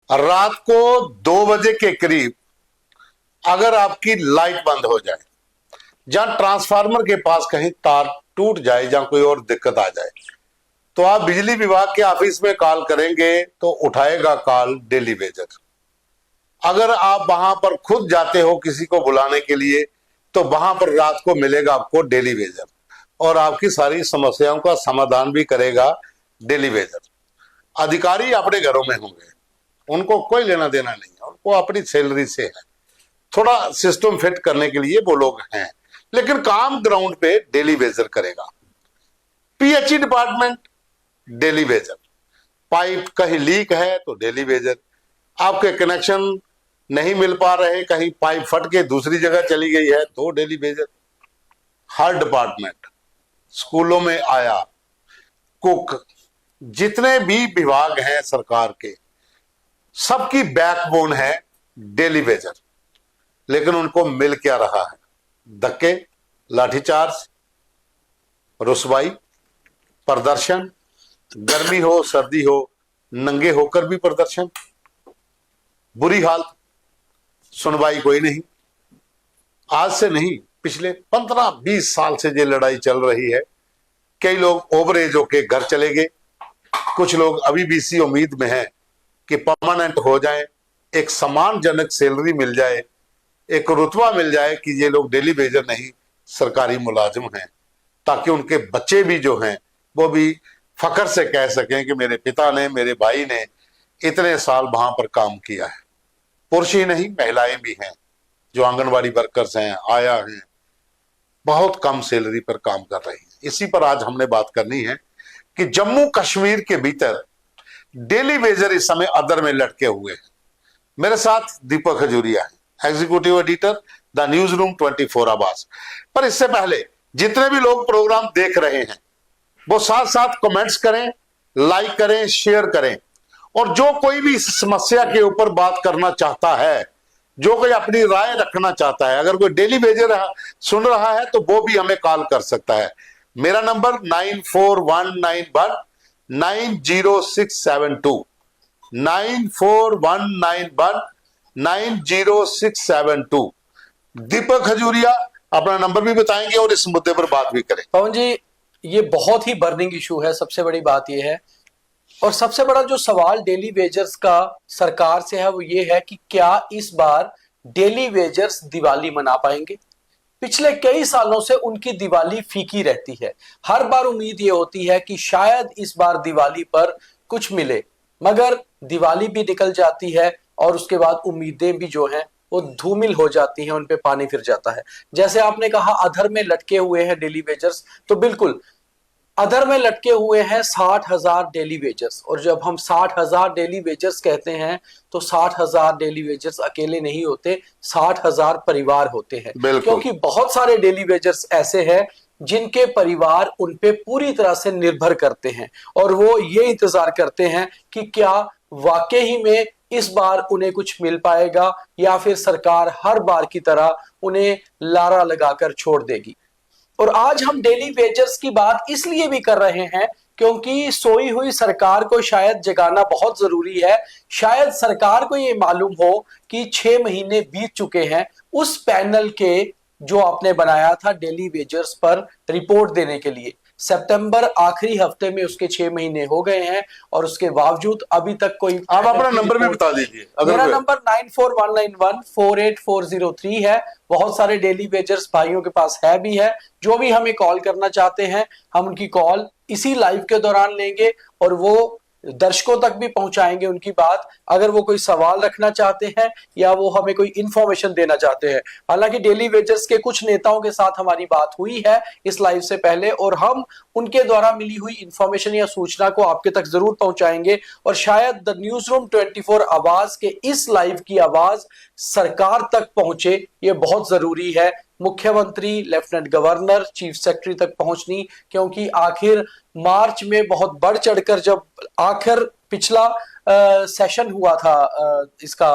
रात को 2 बजे के करीब अगर आपकी लाइट बंद हो जाए, जहां ट्रांसफार्मर के पास कहीं तार टूट जाए, जहां कोई और दिक्कत आ जाए, तो आप बिजली विभाग के ऑफिस में कॉल करेंगे तो उठाएगा कॉल डेली वेजर। अगर आप वहां पर खुद जाते हो किसी को बुलाने के लिए, तो वहां पर रात को मिलेगा आपको डेली वेजर, और आपकी सारी समस्याओं का समाधान भी करेगा डेली वेजर। अधिकारी अपने घरों में होंगे, उनको कोई लेना देना नहीं है, उनको अपनी सैलरी से है, थोड़ा सिस्टम फिट करने के लिए वो लोग हैं, लेकिन काम ग्राउंड पे डेली वेजर करेगा। PHE department daily Vaser, pipe कहीं लीक है तो डेली वेजर, आपके कनेक्शन नहीं मिल पा रहे, कहीं पाइप फट के दूसरी जगह चली गई है तो डेली वेजर। हर डिपार्टमेंट, स्कूलों में आया, कुक, जितने भी विभाग हैं सरकार के, सबकी बैकबोन है डेली वेजर। लेकिन उनको मिल क्या रहा है? धक्के, लाठीचार्ज, रुसवाई, प्रदर्शन, गर्मी हो सर्दी हो, नंगे होकर भी प्रदर्शन, बुरी हालत, सुनवाई कोई नहीं। आज से नहीं, पिछले 15-20 साल से ये लड़ाई चल रही है। कई लोग ओवर एज होके घर चले गए, कुछ लोग अभी भी इसी उम्मीद में हैं कि परमानेंट हो जाएं, एक सम्मानजनक सैलरी मिल जाए, एक रुतबा मिल जाए कि ये लोग डेली वेजर नहीं सरकारी मुलाजिम हैं, ताकि उनके बच्चे भी जो हैं वो भी फख्र से कह सकें कि मेरे पिता ने, मेरे भाई ने इतने साल वहां पर काम किया है। पुरुष ही नहीं, महिलाएं भी हैं जो आंगनवाड़ी वर्कर्स हैं, आया हैं, बहुत कम सैलरी पर काम कर रही हैं। इसी पर आज हमने बात करनी है कि जम्मू कश्मीर के भीतर डेली वेजर इस समय अदर में लटके हुए हैं। मेरे साथ दीपक खजूरिया है, executive editor the news room 24 आवाज। पर इससे पहले जितने भी लोग प्रोग्राम देख रहे हैं वो साथ साथ कमेंट्स करें, लाइक करें, शेयर करें, और जो कोई भी इस समस्या के ऊपर बात करना चाहता है, जो कोई अपनी राय रखना चाहता है, अगर कोई डेली वेजर सुन रहा है तो वो भी हमें कॉल कर सकता है। मेरा नंबर 9419190672, 9419190672। दीपक खजूरिया अपना नंबर भी बताएंगे और इस मुद्दे पर बात भी करें। पवन जी, ये बहुत ही बर्निंग इशू है। सबसे बड़ी बात यह है, और सबसे बड़ा जो सवाल डेली वेजर्स का सरकार से है वो ये है कि क्या इस बार डेली वेजर्स दिवाली मना पाएंगे। पिछले कई सालों से उनकी दिवाली फीकी रहती है। हर बार उम्मीद ये होती है कि शायद इस बार दिवाली पर कुछ मिले, मगर दिवाली भी निकल जाती है और उसके बाद उम्मीदें भी जो हैं वो धूमिल हो जाती हैं, उन पे पानी फिर जाता है। जैसे आपने कहा अधर में लटके हुए हैं डेली वेजर्स, तो बिल्कुल अधर में लटके हुए हैं 60,000 डेली वेजर्स। और जब हम 60,000 डेली वेजर्स कहते हैं तो 60,000 डेली वेजर्स अकेले नहीं होते, 60,000 परिवार होते हैं, क्योंकि बहुत सारे डेली वेजर्स ऐसे हैं जिनके परिवार उन पे पूरी तरह से निर्भर करते हैं, और वो ये इंतजार करते हैं कि क्या वाकई में इस बार उन्हें कुछ मिल पाएगा या फिर सरकार हर बार की तरह उन्हें लारा लगाकर छोड़ देगी। और आज हम डेली वेजर्स की बात इसलिए भी कर रहे हैं क्योंकि सोई हुई सरकार को शायद जगाना बहुत जरूरी है। शायद सरकार को ये मालूम हो कि 6 महीने बीत चुके हैं उस पैनल के जो आपने बनाया था डेली वेजर्स पर रिपोर्ट देने के लिए। सितंबर आखिरी हफ्ते में उसके 6 महीने हो गए हैं और उसके बावजूद अभी तक कोई। आप अपना नंबर भी बता दीजिए। मेरा नंबर 9419148403 है। बहुत सारे डेली वेजर्स भाइयों के पास है भी है, जो भी हमें कॉल करना चाहते हैं हम उनकी कॉल इसी लाइव के दौरान लेंगे और वो दर्शकों तक भी पहुंचाएंगे उनकी बात, अगर वो कोई सवाल रखना चाहते हैं या वो हमें कोई इंफॉर्मेशन देना चाहते हैं। हालांकि डेली वेजर्स के कुछ नेताओं के साथ हमारी बात हुई है इस लाइव से पहले, और हम उनके द्वारा मिली हुई इंफॉर्मेशन या सूचना को आपके तक जरूर पहुंचाएंगे। और शायद द न्यूज रूम 24 आवाज के इस लाइव की आवाज सरकार तक पहुंचे, ये बहुत जरूरी है। मुख्यमंत्री, लेफ्टिनेंट गवर्नर, चीफ सेक्रेटरी तक पहुंचनी, क्योंकि आखिर मार्च में बहुत बढ़ चढ़कर जब आखिर पिछला सेशन हुआ था इसका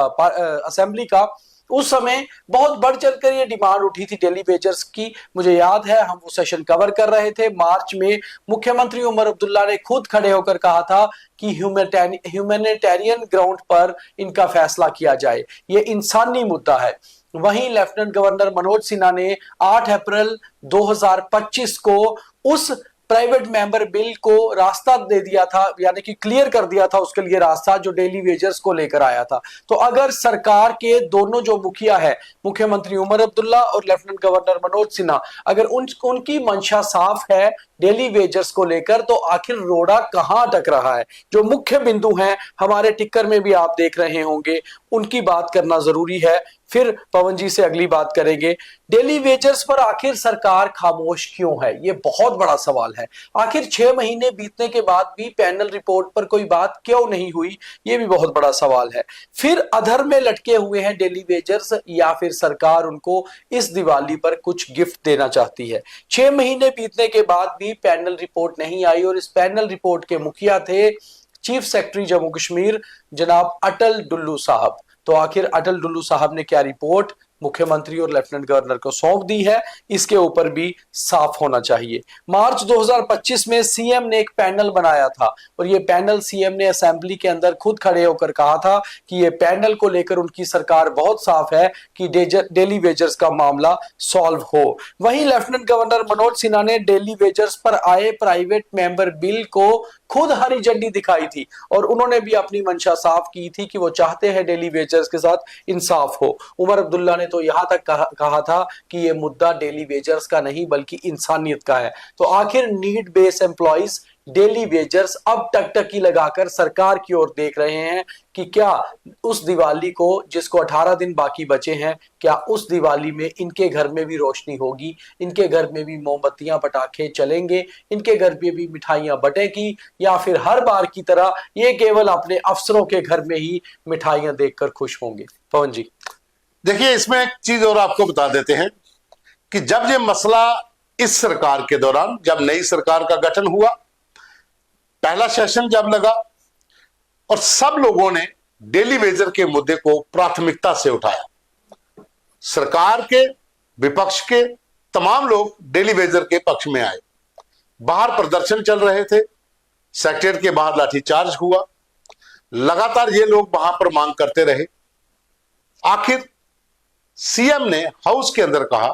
असेंबली का, उस समय बहुत बढ़ चढ़कर ये डिमांड उठी थी डेली वेजर्स की। मुझे याद है हम वो सेशन कवर कर रहे थे मार्च में। मुख्यमंत्री उमर अब्दुल्ला ने खुद खड़े होकर कहा था कि ह्यूमैनिटेरियन ग्राउंड पर इनका फैसला किया जाए, ये इंसानी मुद्दा है। वहीं लेफ्टिनेंट गवर्नर मनोज सिन्हा ने 8 अप्रैल 2025 को उस प्राइवेट मेंबर बिल को रास्ता दे दिया था, यानी कि क्लियर कर दिया था उसके लिए रास्ता, जो डेली वेजर्स को लेकर आया था। तो अगर सरकार के दोनों जो मुखिया है, मुख्यमंत्री उमर अब्दुल्ला और लेफ्टिनेंट गवर्नर मनोज सिन्हा, अगर उनकी मंशा साफ है डेली वेजर्स को लेकर, तो आखिर रोड़ा कहां अटक रहा है? जो मुख्य बिंदु हैं हमारे टिक्कर में भी आप देख रहे होंगे, उनकी बात करना जरूरी है। फिर पवन जी से अगली बात करेंगे। डेली वेजर्स पर आखिर सरकार खामोश क्यों है? ये बहुत बड़ा सवाल है। आखिर 6 महीने बीतने के बाद भी पैनल रिपोर्ट पर कोई बात क्यों नहीं हुई? ये भी बहुत बड़ा सवाल है। फिर अधर में लटके हुए हैं डेली वेजर्स, या फिर सरकार उनको इस दिवाली पर कुछ गिफ्ट देना चाहती है? 6 महीने बीतने के बाद भी पैनल रिपोर्ट नहीं आई, और इस पैनल रिपोर्ट के मुखिया थे चीफ सेक्रेटरी जम्मू कश्मीर जनाब अटल डुल्लू साहब। तो आखिर अटल डुल्लू साहब ने क्या रिपोर्ट मुख्यमंत्री और लेफ्टिनेंट गवर्नर को सौंप दी है? इसके ऊपर भी साफ होना चाहिए। मार्च 2025 में सीएम ने एक पैनल बनाया था, और ये पैनल सीएम ने असेंबली के अंदर खुद खड़े होकर कहा था कि ये पैनल को लेकर उनकी सरकार बहुत साफ है कि डेली वेजर्स का मामला सॉल्व हो। वहीं लेफ्टिनेंट गवर्नर मनोज सिन्हा ने डेली वेजर्स पर आए प्राइवेट मेंबर बिल को खुद हरी झंडी दिखाई थी, और उन्होंने भी अपनी मंशा साफ की थी कि वो चाहते हैं डेली वेजर्स के साथ इंसाफ हो। उमर अब्दुल्ला ने तो यहां तक कहा था कि ये मुद्दा डेली वेजर्स का नहीं बल्कि इंसानियत का है। तो आखिर need based employees daily wagers अब टकटकी लगाकर सरकार की ओर देख रहे हैं कि क्या उस दिवाली को, जिसको 18 दिन बाकी बचे हैं, क्या उस दिवाली में इनके घर में भी रोशनी होगी, इनके घर में भी मोमबत्तियां पटाखे चलेंगे, इनके घर में भी मिठाइयां बटेगी, या फिर हर बार की तरह ये केवल अपने अफसरों के घर में ही मिठाइयां देखकर खुश होंगे? पवन जी, देखिए, इसमें एक चीज और आपको बता देते हैं कि जब ये मसला इस सरकार के दौरान, जब नई सरकार का गठन हुआ, पहला सेशन जब लगा, और सब लोगों ने डेली वेजर के मुद्दे को प्राथमिकता से उठाया, सरकार के, विपक्ष के तमाम लोग डेली वेजर के पक्ष में आए। बाहर प्रदर्शन चल रहे थे, सेक्रेटरीट के बाहर लाठीचार्ज हुआ, लगातार ये लोग वहां पर मांग करते रहे। आखिर सीएम ने हाउस के अंदर कहा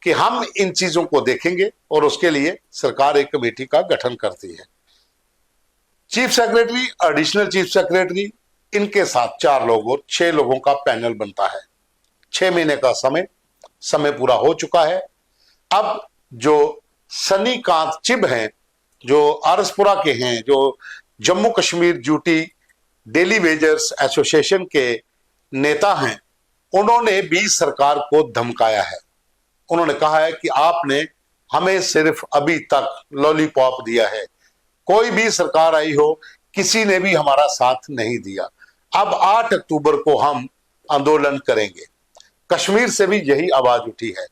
कि हम इन चीजों को देखेंगे, और उसके लिए सरकार एक कमेटी का गठन करती है। Chief secretary, additional chief secretary, इनके साथ 4 लोग और 6 लोगों का पैनल बनता है। 6 महीने का समय पूरा हो चुका है। अब जो सनी कांत चिब हैं, जो आरसपुरा के हैं, जो Jammu Kashmir duty daily wagers association के नेता हैं, उन्होंने भी सरकार को धमकाया है। उन्होंने कहा है कि आपने हमें सिर्फ अभी तक लॉलीपॉप दिया है, कोई भी सरकार आई हो, किसी ने भी हमारा साथ नहीं दिया। अब 8 अक्टूबर को हम आंदोलन करेंगे। कश्मीर से भी यही आवाज उठी है।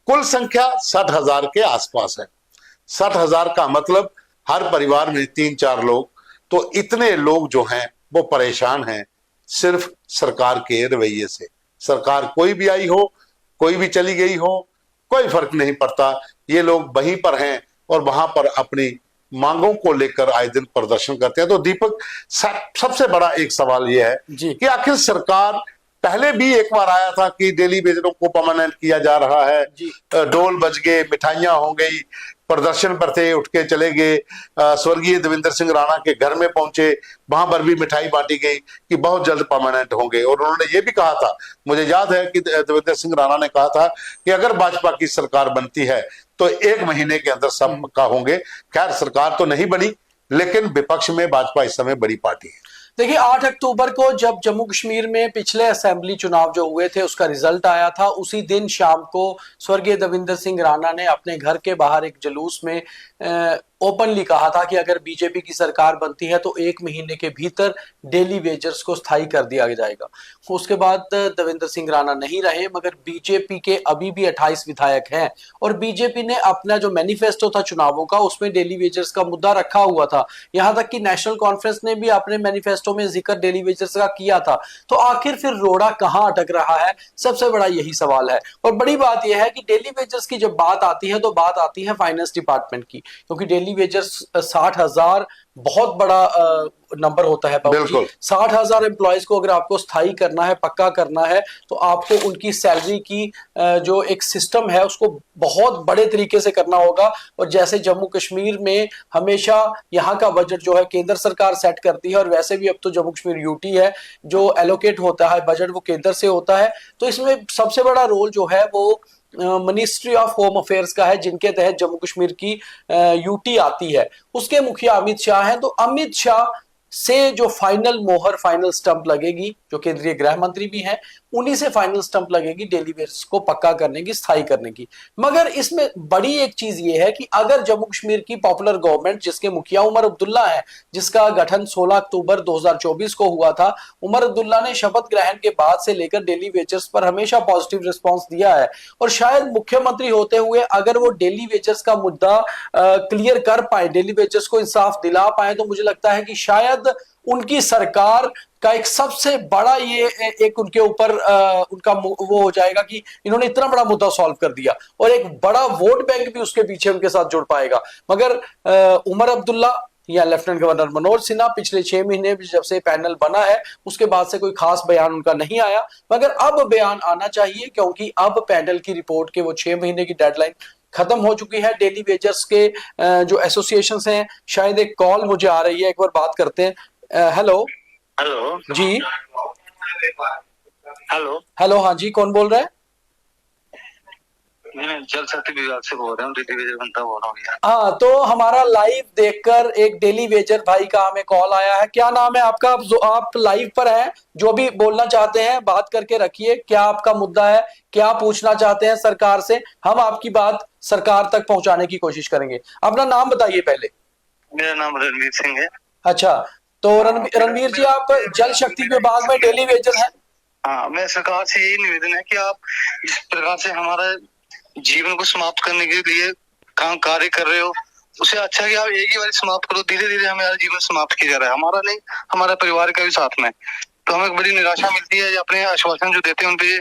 कुल संख्या 60,000 के आसपास है। 60,000 का मतलब हर परिवार में 3-4 लोग। तो इतने लोग जो हैं वो परेशान हैं सिर्फ सरकार के रवैये से। सरकार कोई भी आई हो, कोई भी चली गई हो, कोई फर्क नहीं पड़ता, ये लोग वहीं पर हैं और वहां पर अपनी मांगों को लेकर आए दिन प्रदर्शन करते हैं। तो दीपक, सबसे बड़ा एक सवाल यह है कि आखिर सरकार, पहले भी एक बार आया था कि डेली वेजरों को परमानेंट किया जा रहा है, ढोल बज गए, मिठाइयां हो गई, प्रदर्शन पर थे, उठ के चले गए, स्वर्गीय देवेंद्र सिंह राणा के घर में पहुंचे, वहां पर भी मिठाई बांटी गई कि बहुत जल्द परमानेंट होंगे। और उन्होंने ये भी कहा था, मुझे याद है कि देवेंद्र सिंह राणा ने कहा था कि अगर भाजपा की सरकार बनती है तो 1 महीने के अंदर सब पक्का होंगे। खैर, सरकार तो नहीं बनी, लेकिन विपक्ष में भाजपा इस समय बड़ी पार्टी है। देखिए, 8 अक्टूबर को जब जम्मू कश्मीर में पिछले असेंबली चुनाव जो हुए थे उसका रिजल्ट आया था, उसी दिन शाम को स्वर्गीय देवेंद्र सिंह राणा ने अपने घर के बाहर एक जुलूस में ओपनली कहा था कि अगर बीजेपी की सरकार बनती है तो 1 महीने के भीतर डेली वेजर्स को स्थायी कर दिया जाएगा। उसके बाद देवेंद्र सिंह राणा नहीं रहे, मगर बीजेपी के अभी भी 28 विधायक हैं और बीजेपी ने अपना जो मैनिफेस्टो था चुनावों का उसमें डेली वेजर्स का मुद्दा रखा हुआ था। यहां तक कि नेशनल कॉन्फ्रेंस ने भी अपने मैनिफेस्टो में जिक्र डेली वेजर्स का किया था। तो आखिर फिर रोड़ा कहां अटक रहा है, सबसे बड़ा यही सवाल है। और बड़ी बात यह है कि डेली वेजर्स की जब बात आती है तो बात आती है फाइनेंस डिपार्टमेंट की, क्योंकि डेली वेजर्स 60,000 बहुत बड़ा नंबर होता है। 60,000 एम्प्लॉयज को अगर आपको स्थायी करना है, पक्का करना है, तो आपको उनकी सैलरी की जो एक सिस्टम है उसको बहुत बड़े तरीके से करना होगा। और जैसे जम्मू कश्मीर में हमेशा यहाँ का बजट जो है केंद्र सरकार सेट करती है, और वैसे भी अब तो जम्मू कश्मीर यूटी है, जो एलोकेट होता है बजट वो केंद्र से होता है। तो इसमें सबसे बड़ा रोल जो है वो मिनिस्ट्री ऑफ होम अफेयर्स का है, जिनके तहत जम्मू कश्मीर की यूटी आती है। उसके मुखिया अमित शाह हैं। तो अमित शाह से जो फाइनल मोहर, फाइनल स्टंप लगेगी, जो केंद्रीय गृह मंत्री भी हैं, उन्हीं से फाइनल स्टंप लगेगी डेली वेजर्स को पक्का करने की, स्थायी करने की। मगर इसमें बड़ी एक चीज ये है कि अगर जम्मू कश्मीर की पॉपुलर गवर्नमेंट, जिसके मुखिया उमर अब्दुल्ला है, जिसका गठन 16 अक्टूबर 2024 को हुआ था, उमर अब्दुल्ला ने शपथ ग्रहण के बाद से लेकर डेली वेजर्स पर हमेशा पॉजिटिव रिस्पॉन्स दिया है। और शायद मुख्यमंत्री होते हुए अगर वो डेली वेजर्स का मुद्दा क्लियर कर पाए, डेली वेजर्स को इंसाफ दिला पाए, तो मुझे लगता है कि शायद उनकी सरकार का एक सबसे बड़ा ये एक उनके ऊपर उनका वो हो जाएगा कि इन्होंने इतना बड़ा मुद्दा सॉल्व कर दिया, और एक बड़ा वोट बैंक भी उसके पीछे उनके साथ जुड़ पाएगा। मगर उमर अब्दुल्ला या लेफ्टिनेंट गवर्नर मनोज सिन्हा पिछले 6 महीने जब से पैनल बना है उसके बाद से कोई खास बयान उनका नहीं आया, मगर अब बयान आना चाहिए, क्योंकि अब पैनल की रिपोर्ट के वो 6 महीने की डेडलाइन खत्म हो चुकी है। डेली वेजर्स के जो एसोसिएशंस हैं, शायद एक कॉल मुझे आ रही है, एक बार बात करते हैं। हेलो हेलो जी, हेलो हेलो, हाँ जी, कौन बोल रहा है? मैं जल शक्ति विभाग से बोल रहा हूँ, डेली वेजर बनता बोल रहा हूँ। हाँ, तो हमारा लाइव देखकर एक डेली वेजर भाई का हमें कॉल आया है। क्या नाम है आपका? आप लाइव पर हैं, जो भी बोलना चाहते हैं बात करके रखिए। क्या आपका मुद्दा है, क्या पूछना चाहते हैं सरकार से? हम आपकी बात सरकार तक पहुंचाने की कोशिश करेंगे। अपना नाम बताइए पहले। मेरा नाम रणवीर सिंह है। अच्छा, तो रणवीर जी, आप जल शक्ति विभाग में डेली वेजर हैं? हाँ, मैं सरकार से यही निवेदन है कि आप जिस प्रकार से हमारा जीवन को समाप्त करने के लिए काम कार्य कर रहे हो, उससे अच्छा कि आप एक ही बार समाप्त करो। धीरे धीरे हमारा जीवन समाप्त किया जा रहा है, हमारा नहीं, हमारे परिवार का भी साथ में। तो हमें बड़ी निराशा मिलती है। अपने आश्वासन जो देते हैं उन पे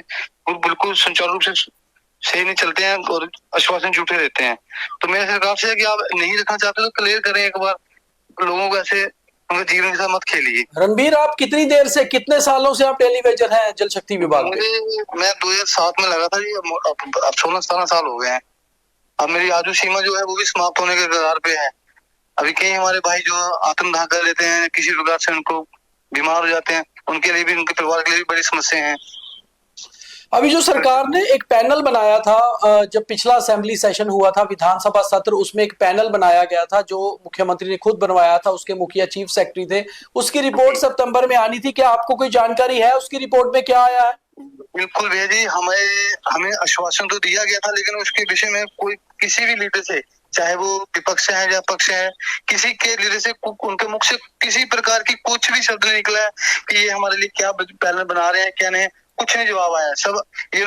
बिल्कुल सुचारू रूप से सही नहीं चलते हैं और आश्वासन झूठे देते हैं। तो मेरे सरकार से है कि आप नहीं रखना चाहते तो क्लियर करें एक बार, लोगों को ऐसे उनके जीवन के साथ मत खेलिए। रणबीर, आप कितनी देर से, कितने सालों से आप डेली वेजर हैं जल शक्ति विभाग में? मैं 2007 में लगा था जी, अब 16-17 साल हो गए हैं। अब मेरी आयु सीमा जो है वो भी समाप्त होने के कगार पे है। अभी कई हमारे भाई जो आत्मदाह कर लेते हैं, किसी प्रकार से उनको बीमार हो जाते हैं, उनके लिए भी, उनके परिवार के लिए भी बड़ी समस्या है। अभी जो सरकार ने एक पैनल बनाया था, जब पिछला असेंबली सेशन हुआ था, विधानसभा सत्र, उसमें एक पैनल बनाया गया था जो मुख्यमंत्री ने खुद बनवाया था, उसके मुखिया चीफ सेक्रेटरी थे। उसकी रिपोर्ट सितंबर में आनी थी। क्या आपको कोई जानकारी है उसकी रिपोर्ट में क्या आया है? बिल्कुल भैया जी, हमें आश्वासन तो दिया गया था, लेकिन उसके विषय में कोई किसी भी लीडर से, चाहे वो विपक्ष है या पक्ष है, किसी के लीडर से, उनके मुख से किसी प्रकार की कुछ भी शब्द नहीं निकला है कि ये हमारे लिए क्या पैनल बना रहे हैं, क्या नहीं। कुछ नहीं जवाब आया। सब ये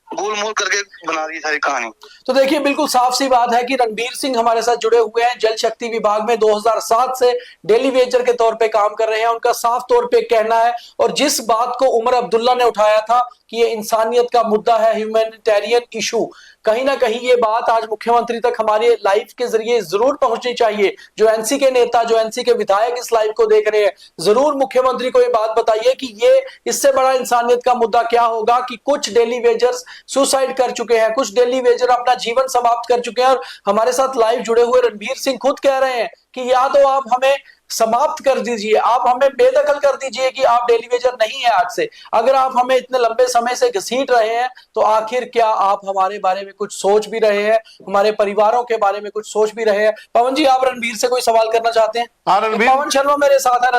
गोलमोल करके बना दी सारी कहानी। तो देखिए, बिल्कुल साफ सी बात है कि रणबीर सिंह हमारे साथ जुड़े हुए हैं, जल शक्ति विभाग में 2007 से डेली वेजर के तौर पे काम कर रहे हैं। उनका साफ तौर पे कहना है, और जिस बात को उमर अब्दुल्ला ने उठाया था कि ये इंसानियत का मुद्दा है, ह्यूमैनिटेरियन इशू, कहीं ना कहीं ये बात आज मुख्यमंत्री तक हमारे लाइव के जरिए जरूर पहुंचनी चाहिए। जो एनसी के नेता, जो एनसी के विधायक इस लाइव को देख रहे हैं, जरूर मुख्यमंत्री को ये बात बताइए कि ये इससे बड़ा इंसानियत का मुद्दा क्या होगा कि कुछ डेली वेजर्स सुसाइड कर चुके हैं, कुछ डेली वेजर अपना जीवन समाप्त कर चुके हैं। और हमारे साथ लाइव जुड़े हुए रणबीर सिंह खुद कह रहे हैं कि या तो आप हमें समाप्त कर दीजिए, आप हमें बेदखल कर दीजिए कि आप डेली वेजर नहीं है आज से। अगर आप हमें इतने लंबे समय से घसीट रहे हैं तो आखिर क्या आप हमारे बारे में कुछ सोच भी रहे हैं, हमारे परिवारों के बारे में कुछ सोच भी रहे हैं? पवन जी, आप रणबीर से कोई सवाल करना चाहते हैं? हाँ रणबीर, पवन शर्मा मेरे साथ है।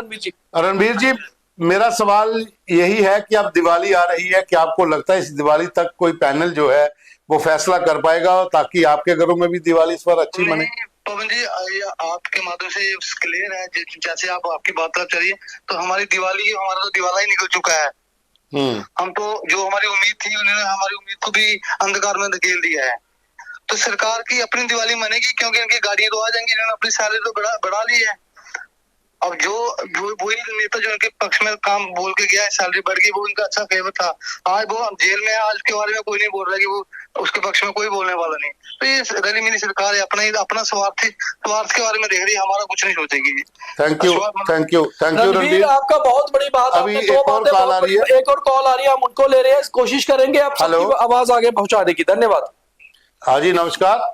रणबीर जी, मेरा सवाल यही है कि अब दिवाली आ रही है, क्या आपको लगता है इस दिवाली तक कोई पैनल जो है वो फैसला कर पाएगा ताकि आपके घरों में भी दिवाली इस बार अच्छी मने? पवन जी, ये आपके माध्यम से क्लियर है, जैसे आप आपकी बात चलिए, तो हमारी दिवाली, हमारा तो दिवाला ही निकल चुका है। हम तो जो हमारी उम्मीद थी, उन्होंने हमारी उम्मीद को भी अंधकार में धकेल दिया है। तो सरकार की अपनी दिवाली मनेगी, क्योंकि इनकी गाड़ियां तो आ जाएंगी, इन्होंने अपनी सैलरी तो बढ़ा ली है। अब जो वही नेता जो इनके पक्ष में काम बोल के गया है, सैलरी बढ़ गई, वो इनका अच्छा फेवर था। आज वो जेल में है, आज के बारे में कोई नहीं बोल रहा कि वो उसके पक्ष में कोई बोलने वाला नहीं। तो ये रली मिली सरकार है, अपना स्वार्थ के बारे में देख रही है, हमारा कुछ नहीं सोचेगी। Thank you Ranbir, Ranbir. आपका बहुत बड़ी बात, अभी आपने दो बातें, कॉल आ रही है, एक और कॉल आ रही है, हम उनको ले रहे हैं, कोशिश करेंगे आप सबकी आवाज आगे पहुंचाने की। धन्यवाद। हाँ जी, नमस्कार।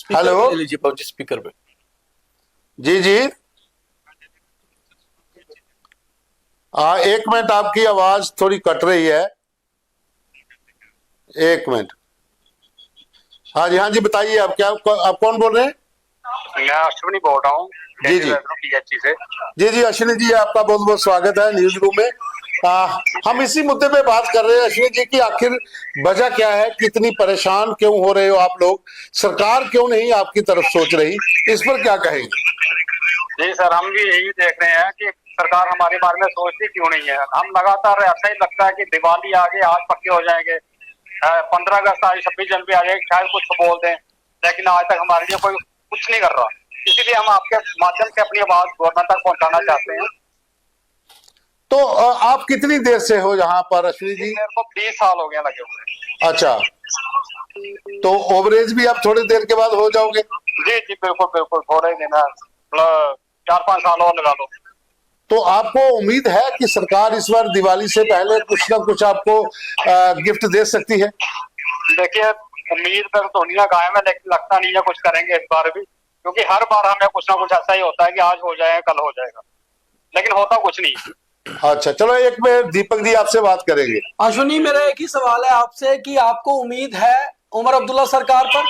हेलो, लीजिए पहुंचे स्पीकर पे। जी जी, हाँ, एक मिनट, आपकी आवाज थोड़ी कट रही है, एक मिनट। हाँ जी, बताइए, आप कौन बोल रहे हैं? मैं अश्विनी बोल रहा हूँ जी जी PHC से। जी, अश्विनी जी, आपका बहुत बहुत स्वागत है न्यूज रूम में। हम इसी मुद्दे पे बात कर रहे हैं अश्विनी जी की आखिर वजह क्या है, कितनी परेशान क्यों हो रहे हो आप लोग, सरकार क्यों नहीं आपकी तरफ सोच रही, इस पर क्या कहेंगे? जी सर, हम भी यही देख रहे हैं कि सरकार हमारे बारे में सोचती क्यों नहीं है। हम लगातार ऐसा ही लगता है कि दिवाली आ गई, आज पक्के हो जाएंगे, 15 अगस्त आ गई, 26 जनवरी आ जाएगी, शायद कुछ तो बोल दें, लेकिन आज तक हमारे लिए कोई कुछ नहीं कर रहा। इसीलिए हम आपके माध्यम से अपनी आवाज गवर्नमेंट तक पहुंचाना चाहते हैं। तो आप कितनी देर से हो यहाँ पर अश्विनी जी? मेरे को 20 साल हो गए लगे हुए। अच्छा, तो ओवरेज भी आप थोड़ी देर के बाद हो जाओगे? जी जी, बिल्कुल थोड़े दिन, 4-5 साल और लगा लो। तो आपको उम्मीद है कि सरकार इस बार दिवाली से पहले कुछ ना कुछ आपको गिफ्ट दे सकती है? देखिए, उम्मीद पर तो दुनिया कायम है, लेकिन लगता नहीं है कुछ करेंगे इस बार भी, क्योंकि हर बार हमें कुछ ना कुछ ऐसा ही होता है कि आज हो जाएगा, कल हो जाएगा, लेकिन होता कुछ नहीं। अच्छा, चलो, एक में दीपक जी आपसे बात करेंगे। अश्विनी, मेरा एक ही सवाल है आपसे कि आपको उम्मीद है उमर अब्दुल्ला सरकार पर?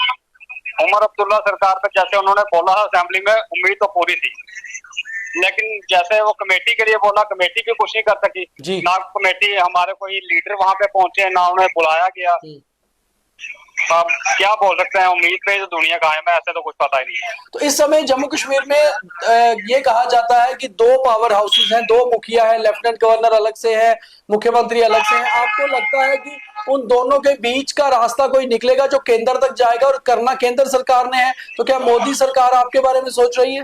उमर अब्दुल्ला सरकार पर जैसे उन्होंने बोला असेंबली में, उम्मीद तो पूरी थी, लेकिन जैसे वो कमेटी के लिए बोला, कमेटी भी कुछ नहीं कर सकी। ना कमेटी, हमारे कोई लीडर वहां पे पहुंचे, ना उन्हें बुलाया गया। अब क्या बोल सकते हैं, उम्मीद पे तो दुनिया कायम है, ऐसे तो कुछ पता ही नहीं है। तो इस समय जम्मू कश्मीर में ये कहा जाता है कि 2 पावर हाउसेस हैं, 2 मुखिया है, लेफ्टिनेंट गवर्नर अलग से है, मुख्यमंत्री अलग से है। आपको लगता है कि उन दोनों के बीच का रास्ता कोई निकलेगा जो केंद्र तक जाएगा, और करना केंद्र सरकार ने है? तो क्या मोदी सरकार आपके बारे में सोच रही है?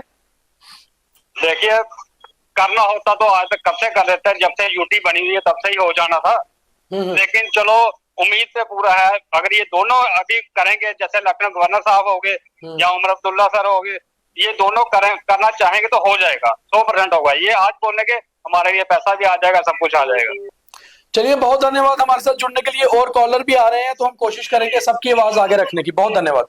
देखिए, करना होता तो आज तक कब से कर देते हैं, जब से यूटी बनी हुई है तब से ही हो जाना था। लेकिन चलो, उम्मीद से पूरा है, अगर ये दोनों अभी करेंगे, जैसे लेफ्टिनेंट गवर्नर साहब हो गए या उमर अब्दुल्ला सर हो गए, ये दोनों करना चाहेंगे तो हो जाएगा, 100% होगा। ये आज बोलने के हमारे लिए पैसा भी आ जाएगा, सब कुछ आ जाएगा। चलिए, बहुत धन्यवाद हमारे साथ जुड़ने के लिए। और कॉलर भी आ रहे हैं, तो हम कोशिश करेंगे सबकी आवाज आगे रखने की। बहुत धन्यवाद।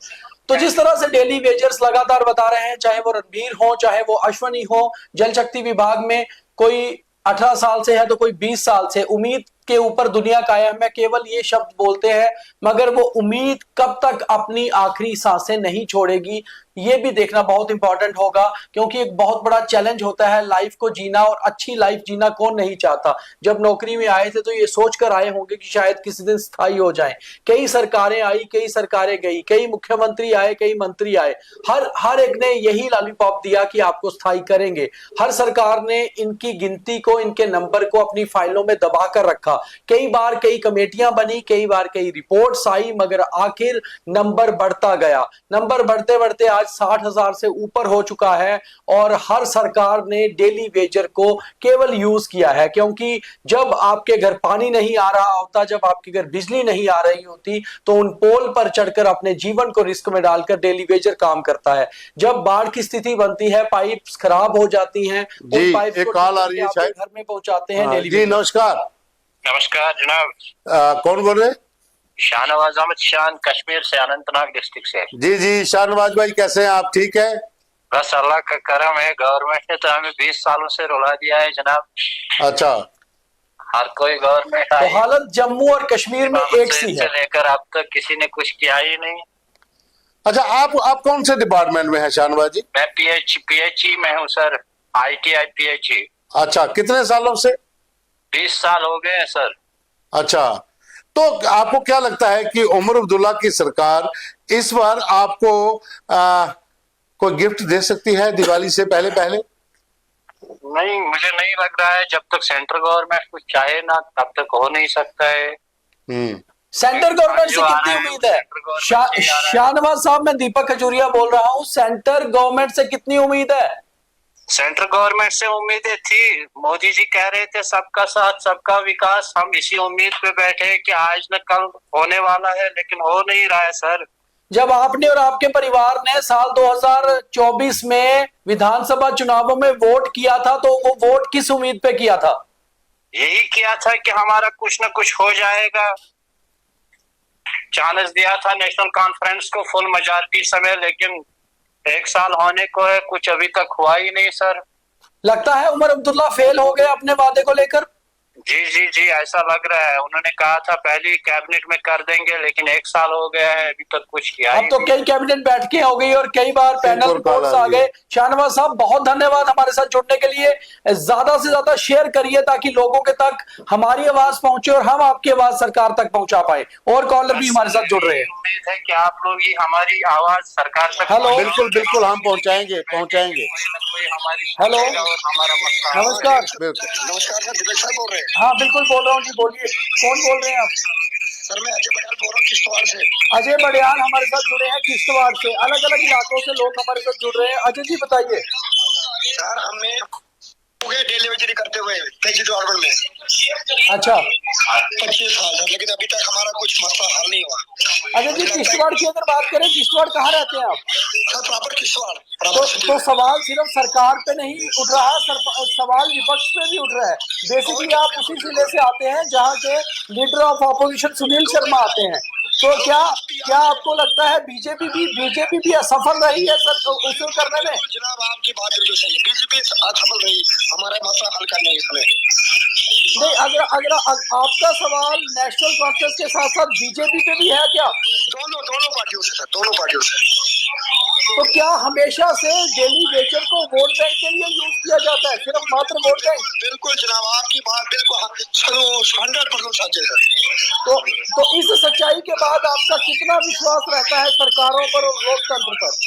तो जिस तरह से डेली वेजर्स लगातार बता रहे हैं, चाहे वो रणबीर हो, चाहे वो अश्विनी हो, जल शक्ति विभाग में कोई 18 साल से है तो कोई 20 साल से, उम्मीद के ऊपर दुनिया कायम है, केवल ये शब्द बोलते हैं, मगर वो उम्मीद कब तक अपनी आखिरी सांसें नहीं छोड़ेगी, ये भी देखना बहुत इंपॉर्टेंट होगा, क्योंकि एक बहुत बड़ा चैलेंज होता है लाइफ को जीना, और अच्छी लाइफ जीना कौन नहीं चाहता। जब नौकरी में आए थे तो ये सोचकर आए होंगे कि शायद किसी दिन स्थायी हो जाएं। कई सरकारें आई, कई सरकारें गई, कई मुख्यमंत्री आए, कई मंत्री आए, हर एक ने यही लॉलीपॉप दिया कि आपको स्थायी करेंगे। हर सरकार ने इनकी गिनती को, इनके नंबर को अपनी फाइलों में दबा कर रखा। कई बार कई कमेटियां बनी, कई बार कई रिपोर्ट्स आई, मगर आखिर नंबर बढ़ता गया। नंबर बढ़ते बढ़ते आज 60,000 से ऊपर हो चुका है, और हर सरकार ने डेली वेजर को केवल यूज किया है, क्योंकि जब आपके घर पानी नहीं आ रहा होता, जब आपके घर बिजली नहीं आ रही होती, तो उन पोल पर चढ़कर अपने जीवन को रिस्क में डालकर डेली वेजर काम करता है। जब बाढ़ की स्थिति बनती है, पाइप्स खराब हो जाती हैं, जी, एक कॉल आ रही है, घर में पहुंचाते हैं डेली जी, नमस्कार। नमस्कार जनाब। कौन बोल रहे हैं? शाहनवाज अहमद शान, कश्मीर से, अनंतनाग डिस्ट्रिक्ट से। जी, शाहनवाज भाई, कैसे हैं आप? ठीक है, बस अल्लाह का करम है। गवर्नमेंट ने तो हमें 20 सालों से रुला दिया है जनाब। अच्छा, हर कोई गवर्नमेंट तो हालत जम्मू और कश्मीर में एक सी है, लेकर अब तक किसी ने कुछ किया ही नहीं। अच्छा, आप कौन से डिपार्टमेंट में हैं शाहनवाज जी? मैं PHE में हूँ सर, ITI PHE। अच्छा, कितने सालों से? 20 साल हो गए हैं सर। अच्छा, तो आपको क्या लगता है कि उमर अब्दुल्ला की सरकार इस बार आपको कोई गिफ्ट दे सकती है दिवाली से पहले पहले? नहीं, मुझे नहीं लग रहा है। जब तक सेंट्रल गवर्नमेंट कुछ चाहे ना, तब तक हो नहीं सकता है। सेंट्रल गवर्नमेंट से जो आ कितनी रहा है, उम्मीद है? सेंट्रल गवर्नमेंट से ही आ रहा है। शाहनवाज साहब, मैं दीपक खजूरिया बोल रहा हूँ। सेंट्रल गवर्नमेंट से कितनी उम्मीद है? सेंट्रल गवर्नमेंट से उम्मीदें थी। मोदी जी कह रहे थे सबका साथ सबका विकास। हम इसी उम्मीद पे बैठे हैं कि आज न कल होने वाला है, लेकिन हो नहीं रहा है सर। जब आपने और आपके परिवार ने साल 2024 में विधानसभा चुनावों में वोट किया था, तो वो वोट किस उम्मीद पे किया था? यही किया था कि हमारा कुछ न कुछ हो जाएगा। चांस दिया था नेशनल कॉन्फ्रेंस को फुल मेजॉरिटी समय, लेकिन 1 साल होने को है, कुछ अभी तक हुआ ही नहीं सर। लगता है उमर अब्दुल्ला फेल हो गए अपने वादे को लेकर? जी जी जी, ऐसा लग रहा है। उन्होंने कहा था पहली कैबिनेट में कर देंगे, लेकिन 1 साल हो गया है, अभी तक कुछ किया अब ही तो नहीं। कई कैबिनेट बैठकें हो गई और कई बार पैनल रिपोर्ट्स आ गए। शाहनवाज साहब, बहुत धन्यवाद हमारे साथ जुड़ने के लिए। ज्यादा से ज्यादा शेयर करिए ताकि लोगों के तक हमारी आवाज पहुंचे और हम आपकी आवाज सरकार तक पहुंचा पाए। और कॉलर भी हमारे साथ जुड़ रहे हैं। उम्मीद है कि आप लोग ही हमारी आवाज सरकार तक हेलो। बिल्कुल बिल्कुल, हम पहुंचाएंगे। हेलो, नमस्कार। बिल्कुल। नमस्कार सर, दिपेश सर बोल रहे हैं। हाँ बिल्कुल बोल रहा हूँ जी, बोलिए। कौन बोल रहे हैं आप? सर मैं अजय बड़ियाल बोल रहा हूँ किश्तवाड़ से। अजय बड़ियाल हमारे साथ जुड़े हैं किश्तवाड़ से। अलग अलग इलाकों से लोग हमारे साथ जुड़ रहे हैं। अजय जी बताइए। सर हमें हो गए डिलीवरी करते हुए डिपार्टमेंट में। अच्छा, 25 साल सर, लेकिन अभी तक हमारा कुछ मसला हल नहीं हुआ। अजय जी किश्तवाड़ की अगर बात करें, किश्तवाड़ कहाँ रहते हैं आप? Sir proper Kishtwar. तो सवाल सिर्फ सरकार पे नहीं उठ रहा, सवाल विपक्ष पे भी उठ रहा है। बेसिकली आप उसी जिले से आते हैं जहाँ के leader of opposition Sunil Sharma आते हैं। तो क्या आपको लगता है बीजेपी भी असफल रही है सर उसे करने में? जनाब आपकी बात बिल्कुल सही है, बीजेपी असफल रही हमारा मसला हल करने में। नहीं, अगर आपका सवाल नेशनल कॉन्फ्रेंस के साथ साथ बीजेपी पे भी है क्या? दोनों पार्टियों से सर, दोनों पार्टियों से। तो क्या हमेशा से डेली वेजर को वोट बैंक के लिए यूज किया जाता है, सिर्फ मात्र वोट बैंक? बिल्कुल जनाब, आपकी बात बिल्कुल 100% सच है सर। तो इस सच्चाई के बाद आपका कितना विश्वास रहता है सरकारों पर और लोकतंत्र पर?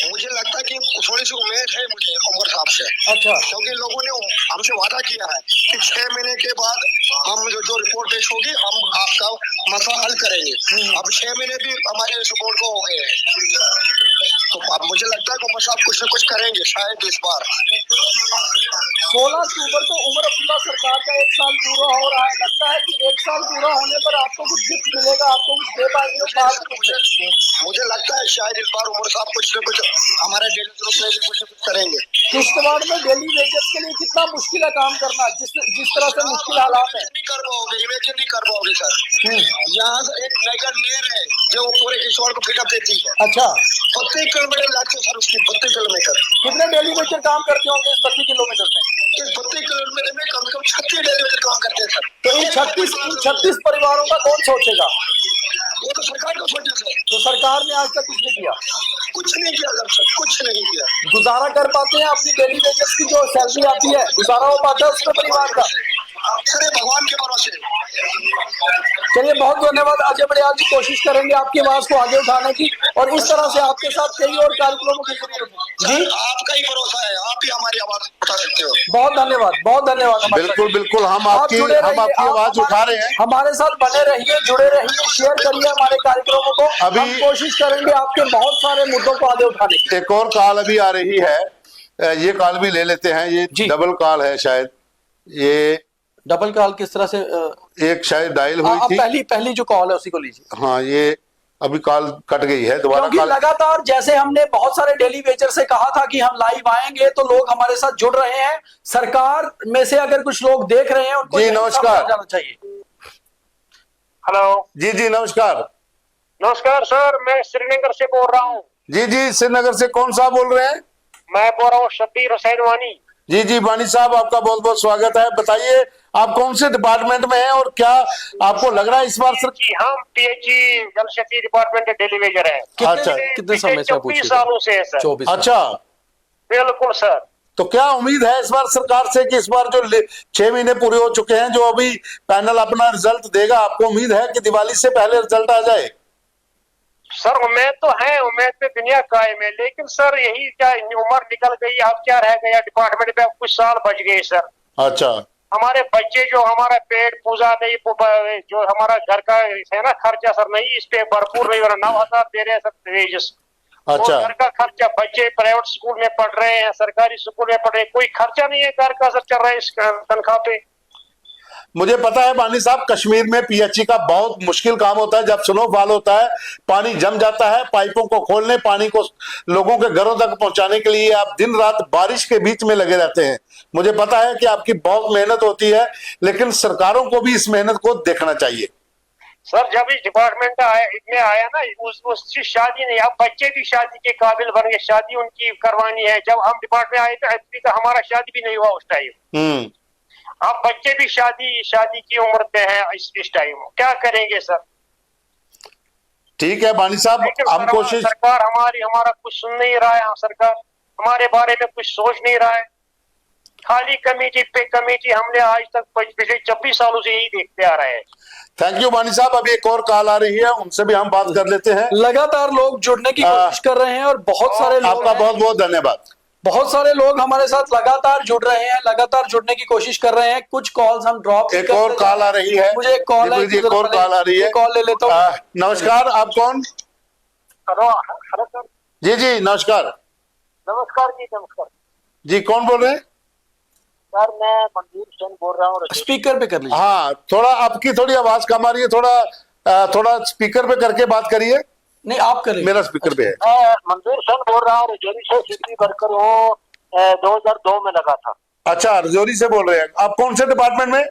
मुझे लगता है कि थोड़ी सी उम्मीद है मुझे उमर साहब से। अच्छा, क्योंकि लोगों ने हमसे वादा किया है कि 6 महीने के बाद हम जो रिपोर्ट पेश होगी हम आपका मसला हल करेंगे। अब 6 महीने भी हमारे रिपोर्ट को हो गए हैं, तो अब मुझे लगता है कि उमर साहब कुछ न कुछ करेंगे शायद इस बार। 16 अक्टूबर को उमर अब्दुल्ला सरकार का 1 साल पूरा हो रहा है। लगता है कि 1 साल पूरा होने पर आपको कुछ गिफ्ट मिलेगा, आपको कुछ दे पाएंगे? मुझे लगता है शायद इस बार उमर साहब कुछ न कुछ हमारे डेली ग्रुप में भी कुछ करेंगे। किश्तवाड़ में डेली वेजर्स के लिए कितना मुश्किल है काम करना, जिस तरह से मुश्किल हालात है? नहीं कर पाओगे, इमेजिन नहीं कर पाओगे सर। यहाँ से एक नगर लेयर है जो पूरे किश्तवाड़ को पिकअप देती है। अच्छा, 32 किलोमीटर लगते हैं सर उसकी, 32 किलोमीटर। कितने डेली वेजर काम करते होंगे इस 32 किलोमीटर में? इस 32 किलोमीटर में कम से कम 36 डेलीवेजर काम करते हैं सर। तो इन 36 परिवारों का कौन सोचेगा? वो तो सरकार को सोचे सर। तो सरकार ने आज तक कुछ नहीं किया, कुछ नहीं किया सर, कुछ नहीं किया। गुजारा कर पाते हैं अपनी डेली वेजेस की जो सैलरी आती है, गुजारा हो पाता है उसमें परिवार का? सर भगवान के भरोसे। चलिए, बहुत धन्यवाद अजय बड़ियाल जी। कोशिश करेंगे आपकी आवाज को आगे उठाने की और इस तरह से आपके साथ कई और कार्यक्रमों की जी। आपका ही भरोसा है, आप ही हमारी आवाज उठा सकते हो। बहुत धन्यवाद, बहुत धन्यवाद। बिल्कुल बिल्कुल, हम आपकी आवाज उठा रहे हैं। हमारे साथ बने रहिए, जुड़े रहिए, शेयर करिए हमारे कार्यक्रमों को। हम कोशिश करेंगे आपके बहुत सारे मुद्दों को आगे उठाने की। एक और कॉल अभी आ रही है, ये कॉल भी ले लेते हैं। ये डबल कॉल है शायद। ये डबल कॉल किस तरह से? एक शायद डायल हुई थी, पहली जो कॉल है उसी को लीजिए। हाँ, ये अभी कॉल कट गई है, दोबारा क्योंकि लगातार जैसे हमने बहुत सारे डेली वेजर से कहा था कि हम लाइव आएंगे, तो लोग हमारे साथ जुड़ रहे हैं। सरकार में से अगर कुछ लोग देख रहे हैं उनको जी नमस्कार जाना चाहिए। हेलो जी जी नमस्कार। नमस्कार सर, मैं श्रीनगर से बोल रहा हूँ। जी जी, श्रीनगर से कौन सा बोल रहे हैं? मैं बोल रहा हूँ शब्बीर हुसैन वानी। जी जी वानी साहब, आपका बहुत बहुत स्वागत है। बताइए आप कौन से डिपार्टमेंट में हैं और क्या आपको लग रहा है इस बार? सर हम पीएचई जल शक्ति डिपार्टमेंट के डेली वेजर है। अच्छा, कितने समय से? 24 सालों से है सर। 24। अच्छा, बिल्कुल सर। तो क्या उम्मीद है इस बार सरकार से कि इस बार जो 6 महीने पूरे हो चुके हैं, जो अभी पैनल अपना रिजल्ट देगा, आपको उम्मीद है कि दिवाली से पहले रिजल्ट आ जाए? सर उम्मीद तो है, उम्मीद पे दुनिया कायम है, लेकिन सर यही क्या उम्र निकल गई, अब क्या रह गया डिपार्टमेंट में, कुछ साल बच गए सर। अच्छा। हमारे बच्चे जो हमारा पेट पूजा नहीं, जो हमारा घर का है ना खर्चा सर नहीं इस पे भरपूर नहीं हो रहा, 9,000 दे रहे हैं सर वेजेस। अच्छा। घर का खर्चा, बच्चे प्राइवेट स्कूल में पढ़ रहे हैं, सरकारी स्कूल में पढ़ रहे हैं, कोई खर्चा नहीं है घर का सर चल रहा है इस तनख्वाह पे। मुझे पता है बानी साहब, कश्मीर में पीएचई का बहुत मुश्किल काम होता है। जब स्नोफॉल होता है, पानी जम जाता है, पाइपों को खोलने, पानी को लोगों के घरों तक पहुंचाने के लिए आप दिन रात बारिश के बीच में लगे रहते हैं। मुझे पता है कि आपकी बहुत मेहनत होती है, लेकिन सरकारों को भी इस मेहनत को देखना चाहिए। सर जब इस डिपार्टमेंट में आया ना, उसकी शादी नहीं, अब बच्चे भी शादी के काबिल बन गए, शादी उनकी करवानी है। जब हम डिपार्टमेंट आए थे अभी तक हमारा शादी भी नहीं हुआ उस टाइम। अब बच्चे भी शादी की उम्र पे हैं इस टाइम, क्या करेंगे सर? ठीक है बानी साहब, हम कोशिश, सरकार हमारा कुछ सुन नहीं रहा है, सरकार हमारे बारे में कुछ सोच नहीं रहा है। खाली कमेटी पे कमेटी हमने आज तक पिछले 26 सालों से यही देखते आ रहे हैं। थैंक यू बानी साहब। अभी एक और कॉल आ रही है, उनसे भी हम बात कर लेते हैं। लगातार लोग जुड़ने की कोशिश कर रहे हैं और बहुत सारे लोग, आपका बहुत बहुत धन्यवाद। बहुत सारे लोग हमारे साथ लगातार जुड़ रहे हैं, लगातार जुड़ने की कोशिश कर रहे हैं। कुछ कॉल्स हम ड्रॉप, एक और कॉल आ रही है, मुझे एक कॉल है, एक और कॉल आ रही है, कॉल ले लेता हूँ। नमस्कार, आप कौन? Hello sir. जी जी नमस्कार। नमस्कार जी, नमस्कार जी, कौन बोल रहे हैं? सर मैं मंजूर सेन बोल रहा हूँ। स्पीकर पे कर लीजिए। हाँ, थोड़ा आपकी थोड़ी आवाज कम आ रही है, थोड़ा स्पीकर पे करके बात करिए। नहीं आप करें, मेरा स्पीकर पे है। मैं मंजूर सेन बोल रहा हूँ, रजौरी से सिटी वर्कर हूँ, 2002 में लगा था। अच्छा, रजौरी से बोल रहे हैं आप? कौन से डिपार्टमेंट में?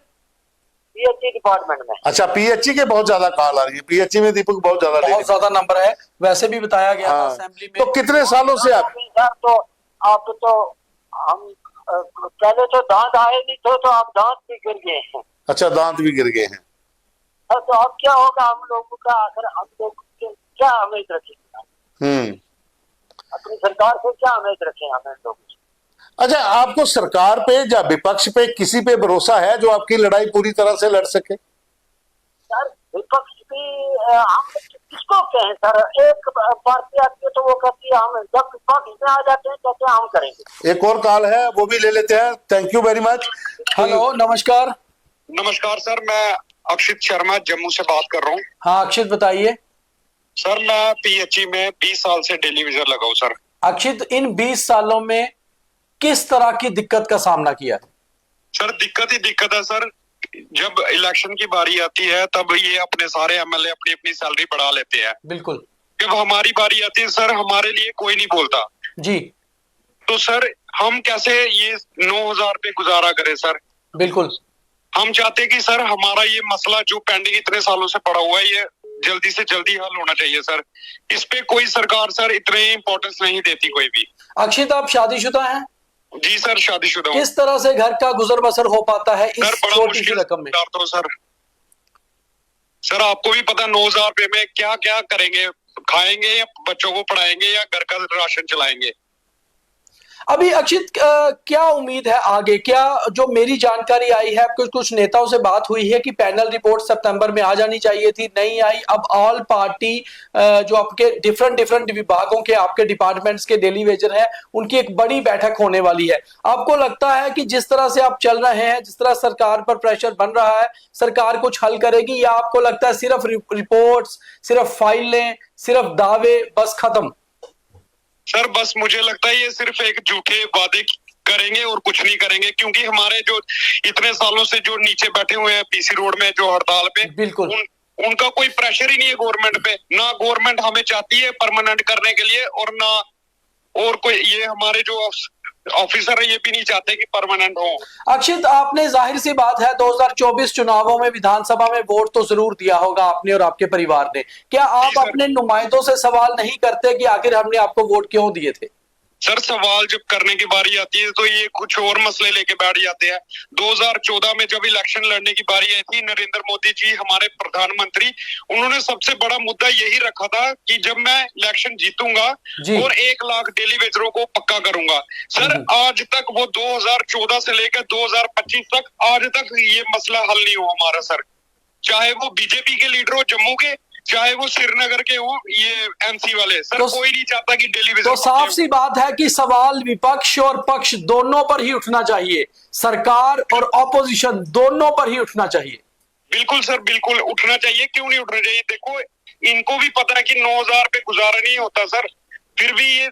पीएचई डिपार्टमेंट में। अच्छा, पीएचई के बहुत ज्यादा कॉल आ रही है। पीएचई में दीपक बहुत ज्यादा नंबर है, वैसे भी बताया गया था असेंबली में। तो कितने सालों से आप? तो आप तो हम पहले तो दांत आए नहीं तो आप दांत भी गिर गए हैं। अच्छा, दांत भी गिर गए हैं। तो अब क्या होगा हम लोगों का, आखिर हम लोग क्या उम्मीद रखेंगे? अपनी सरकार से क्या उम्मीद रखें हम लोग? अच्छा, आपको सरकार पे या विपक्ष पे किसी पे भरोसा है जो आपकी लड़ाई पूरी तरह से लड़ सके? सर विपक्ष भी हम किसको कहें सर? एक पार्टी आती है तो वो कहती है हम, जब विपक्ष में आ जाते हैं कहते हैं हम करेंगे। एक और कॉल है, वो भी ले लेते हैं। Thank you very much. Hello, नमस्कार। नमस्कार सर, मैं अक्षित शर्मा जम्मू से बात कर रहा हूँ। हाँ अक्षित बताइए। सर मैं पीएचई में 20 साल से डेली विजर लगा हूँ सर। अक्षित, इन 20 सालों में किस तरह की दिक्कत का सामना किया? सर दिक्कत ही दिक्कत है सर। जब इलेक्शन की बारी आती है तब ये अपने सारे एमएलए अपनी अपनी सैलरी बढ़ा लेते हैं। बिल्कुल। जब हमारी बारी आती है सर, हमारे लिए कोई नहीं बोलता जी। तो सर हम कैसे ये 9,000 पे गुजारा करें सर? बिल्कुल। हम चाहते कि सर हमारा ये मसला जो पेंडिंग इतने सालों से पड़ा हुआ है, ये जल्दी से जल्दी हल होना चाहिए सर। इस पे कोई सरकार सर इतने इम्पोर्टेंस नहीं देती कोई भी। अक्षित, आप शादीशुदा हैं? जी सर, शादीशुदा हूँ। किस तरह से घर का गुजर बसर हो पाता है इस छोटी सी रकम में? सर आपको भी पता 9,000 रुपए में क्या क्या करेंगे? खाएंगे या बच्चों को पढ़ाएंगे या घर का राशन चलाएंगे? अभी अक्षित, क्या उम्मीद है आगे? क्या जो मेरी जानकारी आई है, कुछ नेताओं से बात हुई है कि पैनल रिपोर्ट सितंबर में आ जानी चाहिए थी, नहीं आई। अब ऑल पार्टी जो आपके डिफरेंट विभागों के, आपके डिपार्टमेंट्स के डेली वेजर है, उनकी एक बड़ी बैठक होने वाली है। आपको लगता है कि जिस तरह से आप चल रहे हैं, जिस तरह सरकार पर प्रेशर बन रहा है, सरकार कुछ हल करेगी, या आपको लगता है सिर्फ रिपोर्ट्स, सिर्फ फाइलें, सिर्फ दावे, बस खत्म? सर बस मुझे लगता है ये सिर्फ एक झूठे वादे करेंगे और कुछ नहीं करेंगे, क्योंकि हमारे जो इतने सालों से जो नीचे बैठे हुए हैं पीसी रोड में जो हड़ताल पे, बिल्कुल उनका कोई प्रेशर ही नहीं है गवर्नमेंट पे। ना गवर्नमेंट हमें चाहती है परमानेंट करने के लिए, और ना और कोई, ये हमारे जो ऑफिसर है ये भी नहीं चाहते कि परमानेंट हो। अक्षित, आपने, जाहिर सी बात है, 2024 चुनावों में विधानसभा में वोट तो जरूर दिया होगा आपने और आपके परिवार ने। क्या आप अपने नुमाइंदों से सवाल नहीं करते कि आखिर हमने आपको वोट क्यों दिए थे? सर सवाल जब करने की बारी आती है तो ये कुछ और मसले लेके बैठ जाते हैं। 2014 में जब इलेक्शन लड़ने की बारी आई थी, नरेंद्र मोदी जी हमारे प्रधानमंत्री, उन्होंने सबसे बड़ा मुद्दा यही रखा था कि जब मैं इलेक्शन जीतूंगा और 1 लाख डेली वेजरों को पक्का करूंगा। सर आज तक वो 2014 से लेकर 2025 तक आज तक ये मसला हल नहीं हुआ हमारा सर। चाहे वो बीजेपी के लीडर हो जम्मू के, चाहे वो श्रीनगर के हो, ये एमसी वाले सर, तो कोई नहीं चाहता कि डेली तो साफ सी बात है कि सवाल विपक्ष और पक्ष दोनों पर ही उठना चाहिए, सरकार और ऑपोजिशन दोनों पर ही उठना चाहिए। बिल्कुल सर, बिल्कुल उठना चाहिए। क्यों नहीं उठना चाहिए? देखो इनको भी पता है कि 9,000 पे गुजारा नहीं होता सर, फिर भी ये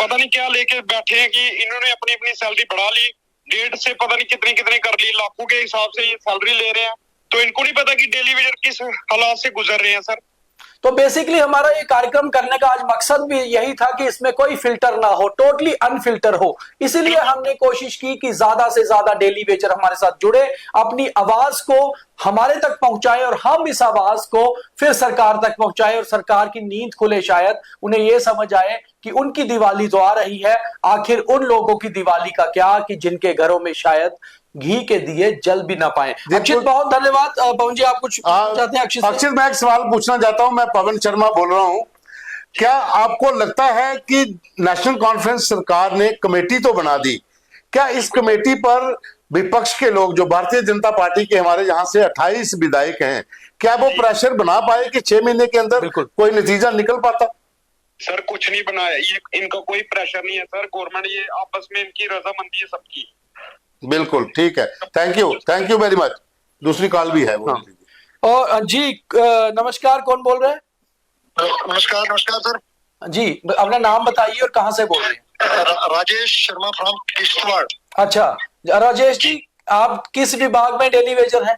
पता नहीं क्या लेके बैठे हैं कि इन्होंने अपनी अपनी सैलरी बढ़ा ली, 1.5 से पता नहीं कितनी कितनी कर ली, लाखों के हिसाब से ये सैलरी ले रहे हैं। तो इनको नहीं पता कि डेली वेजर किस हालात से गुजर रहे हैं सर। तो बेसिकली हमारा ये कार्यक्रम करने का आज मकसद भी यही था कि इसमें कोई फिल्टर ना हो, टोटली अनफिल्टर हो। इसीलिए हमने कोशिश की कि ज्यादा से ज्यादा डेली वेजर हमारे साथ जुड़े, अपनी आवाज को हमारे तक पहुंचाए और हम इस आवाज को फिर सरकार तक पहुंचाए और सरकार की नींद खुले, शायद उन्हें यह समझ आए कि उनकी दिवाली तो आ रही है, आखिर उन लोगों की दिवाली का क्या कि जिनके घरों में शायद घी के दिए जल भी ना पाए। अक्षित बहुत धन्यवाद। पवन जी आप कुछ चाहते हैं? अक्षित मैं एक सवाल पूछना चाहता हूं, मैं पवन शर्मा बोल रहा हूं। क्या आपको लगता है कि नेशनल कॉन्फ्रेंस सरकार ने कमेटी तो बना दी, क्या इस कमेटी पर विपक्ष के लोग जो भारतीय जनता पार्टी के हमारे यहां से 28 विधायक हैं, क्या वो प्रेशर बना पाए कि 6 महीने के अंदर कोई नतीजा निकल पाता? सर कुछ नहीं बनाया, ये इनका कोई प्रेशर नहीं है सर, गवर्नमेंट ये आपस में इनकी रजामंदी है सबकी। बिल्कुल ठीक है, थैंक यू वेरी मच। दूसरी कॉल भी है वो। हाँ। और जी नमस्कार, कौन बोल रहे हैं? नमस्कार सर जी, अपना नाम बताइए और कहां से बोल रहे हैं? राजेश शर्मा फ्रॉम किश्तवाड़। अच्छा राजेश जी, आप किस विभाग में डेली वेजर हैं?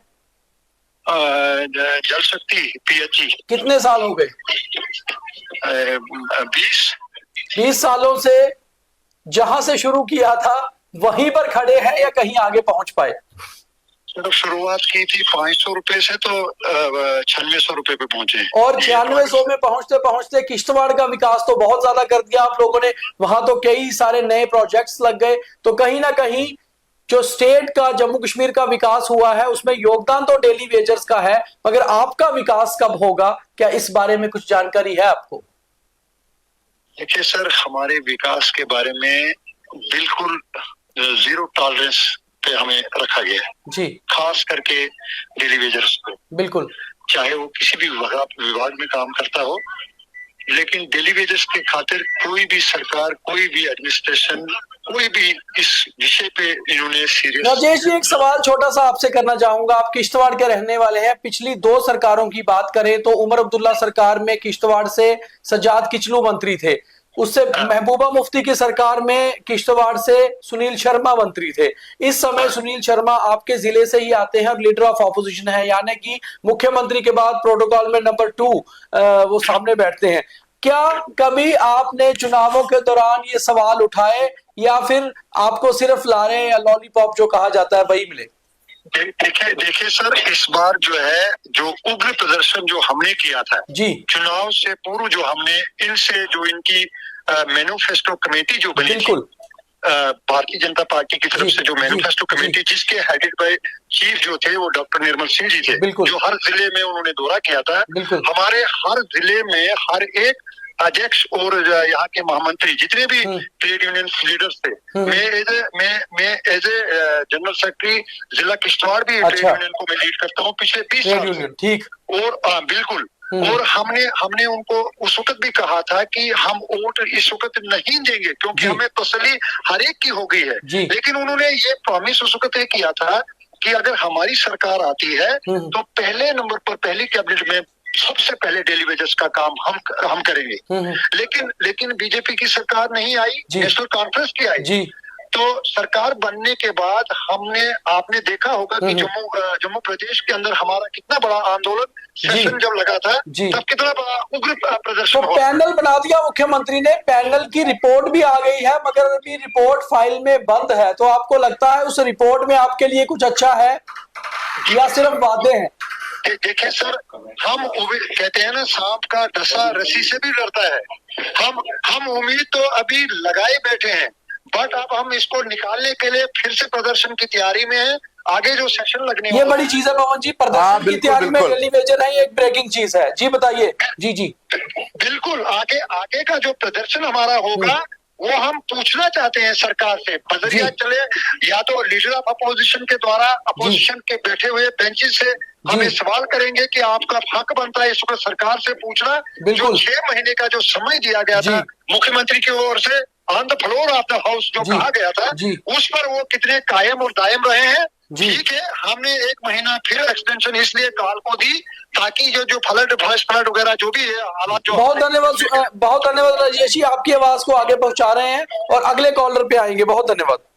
जल शक्ति पीएचई। कितने साल हो गए? 20 सालों से जहां से शुरू किया था वहीं पर खड़े हैं या कहीं आगे पहुंच पाए? शुरुआत की थी 500 रुपए से, तो 9600 रुपए पे पहुंचे और 9600 में पहुंचते पहुंचते किश्तवाड़ का विकास तो बहुत ज्यादा कर दिया आप लोगों ने, वहां तो कई सारे नए प्रोजेक्ट्स लग गए। तो कहीं ना कहीं जो स्टेट का, जम्मू कश्मीर का विकास हुआ है उसमें योगदान तो डेली वेजर्स का है, मगर आपका विकास कब होगा, क्या इस बारे में कुछ जानकारी है आपको? देखिए सर, हमारे विकास के बारे में बिल्कुल 0 टॉलरेंस पे हमें रखा गया है जी, खास करके डेली वेजर्स को। बिल्कुल, चाहे वो किसी भी विभाग में काम करता हो, लेकिन डेली वेजर्स के खातिर कोई भी सरकार, कोई भी एडमिनिस्ट्रेशन, कोई भी इस विषय पे इन्होंने सीरियस। राजेश जी एक सवाल छोटा सा आपसे करना चाहूंगा, आप किश्तवाड़ के रहने वाले हैं। पिछली 2 सरकारों की बात करें तो उमर अब्दुल्ला सरकार में किश्तवाड़ से सज्जाद किचलू मंत्री थे, उससे महबूबा मुफ्ती की सरकार में किश्तवाड़ से सुनील शर्मा मंत्री थे। इस समय सुनील शर्मा आपके जिले से ही आते हैं और लीडर ऑफ ऑपोजिशन है, यानी कि मुख्यमंत्री के बाद प्रोटोकॉल में नंबर 2 वो सामने बैठते हैं। क्या कभी आपने चुनावों के दौरान ये सवाल उठाए या फिर आपको सिर्फ लारे या लॉलीपॉप जो कहा जाता है वही मिले? देखिए सर, इस बार जो है, जो उग्र प्रदर्शन जो हमने किया था जी, चुनाव से पूर्व, जो हमने इनसे जो इनकी मैनिफेस्टो कमेटी जो बनी थी भारतीय जनता पार्टी की तरफ से, जो मैनिफेस्टो कमेटी जिसके हेडेड बाय चीफ जो थे वो डॉक्टर निर्मल सिंह जी थे, जो हर जिले में उन्होंने दौरा किया था। हमारे हर जिले में हर एक अध्यक्ष और यहाँ के महामंत्री जितने भी ट्रेड यूनियन लीडर्स थे, मैं एज ए जनरल सेक्रेटरी जिला किश्तवाड़ भी ट्रेड यूनियन को मैं लीड करता हूँ पिछले 20 साल से। ठीक, और बिल्कुल, और हमने उनको उस वक्त भी कहा था कि हम वोट इस वक्त नहीं देंगे क्योंकि हमें तसल्ली हर एक की हो गई है, लेकिन उन्होंने ये प्रॉमिस उस वक्त ये किया था कि अगर हमारी सरकार आती है तो पहले नंबर पर, पहली कैबिनेट में सबसे पहले डेली वेजर्स का काम हम करेंगे। लेकिन बीजेपी की सरकार नहीं आई, नेशनल कॉन्फ्रेंस की आई। तो सरकार बनने के बाद आपने देखा होगा कि जम्मू प्रदेश के अंदर हमारा कितना बड़ा आंदोलन सेशन जब लगा था, तब कितना बड़ा उग्र प्रदर्शन। तो पैनल बना दिया मुख्यमंत्री ने, पैनल की रिपोर्ट भी आ गई है, मगर अभी रिपोर्ट फाइल में बंद है। तो आपको लगता है उस रिपोर्ट में आपके लिए कुछ अच्छा है या सिर्फ वादे हैं? देखिए सर, हम कहते हैं ना, सांप का डसा रस्सी से भी डरता है। हम उम्मीद तो अभी लगाए बैठे हैं, बट अब हम इसको निकालने के लिए फिर से प्रदर्शन की तैयारी में है। आगे जो सेशन लगने ये बड़ी चीज है पवन जी, प्रदर्शन की तैयारी में डेली वेजर है, एक ब्रेकिंग चीज है। जी बताइए। जी बिल्कुल, आगे का जो प्रदर्शन हमारा होगा वो हम पूछना चाहते हैं सरकार से, बजरिया चले या तो लीडर ऑफ अपोजिशन के द्वारा अपोजिशन के बैठे हुए बेंचेस से हमें सवाल करेंगे कि आपका हक बनता है इसको सरकार से पूछना। जो 6 महीने का जो समय दिया गया था मुख्यमंत्री की ओर से on the floor of the house जो कहा गया था, उस पर वो कितने कायम और दायम रहे हैं। ठीक है, हमने 1 महीना फिर एक्सटेंशन इसलिए काल को दी ताकि जो फ्लड वगैरह जो भी है हालात जो। बहुत धन्यवाद राजेश जी, आपकी आवाज को आगे पहुंचा रहे हैं और अगले कॉलर पे आएंगे। बहुत धन्यवाद।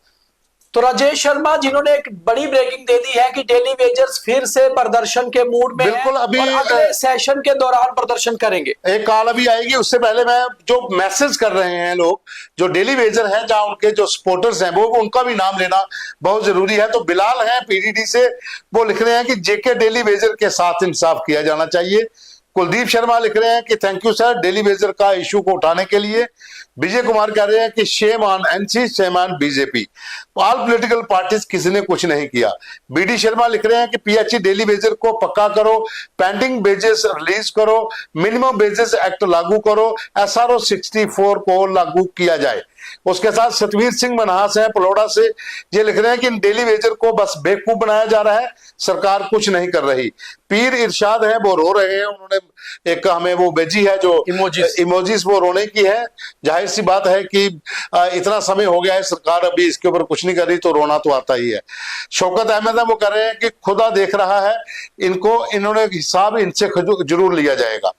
तो राजेश शर्मा जिन्होंने एक बड़ी ब्रेकिंग दे दी है कि डेली वेजर्स फिर से प्रदर्शन के मूड में बिल्कुल हैं अभी और अगले सेशन के दौरान प्रदर्शन करेंगे। एक कॉल अभी आएगी, उससे पहले मैं जो मैसेज कर रहे हैं लोग जो डेली वेजर हैं, जहां उनके जो सपोर्टर्स हैं वो उनका भी नाम लेना बहुत जरूरी है। तो बिलाल हैं पीडीडी से, वो लिख रहे हैं कि जेके डेली वेजर के साथ इंसाफ किया जाना चाहिए। कुलदीप शर्मा लिख रहे हैं कि thank you sir daily Vaser का इशू को उठाने के लिए। विजय कुमार कह रहे हैं कि shame on NC, shame on BJP, all political parties, किसी ने कुछ नहीं किया। बीडी शर्मा लिख रहे हैं कि पीएचई डेली वेजर को पक्का करो, पेंडिंग वेजेस रिलीज करो, मिनिमम वेजेस एक्ट लागू करो, SRO 64 को लागू किया जाए। उसके साथ सतवीर सिंह मनहास है पलोड़ा से, ये लिख रहे हैं कि डेली वेजर को बस बेवकूफ बनाया जा रहा है, सरकार कुछ नहीं कर रही। पीर इरशाद है, वो रो रहे हैं, उन्होंने एक हमें वो भेजी है जो इमोजीज वो रोने की है। जाहिर सी बात है कि इतना समय हो गया है, सरकार अभी इसके ऊपर कुछ नहीं कर रही, तो रोना तो आता ही है। शौकत अहमद है, वो कह रहे हैं कि खुदा देख रहा है, इन्होंने हिसाब इनसे जरूर लिया जाएगा।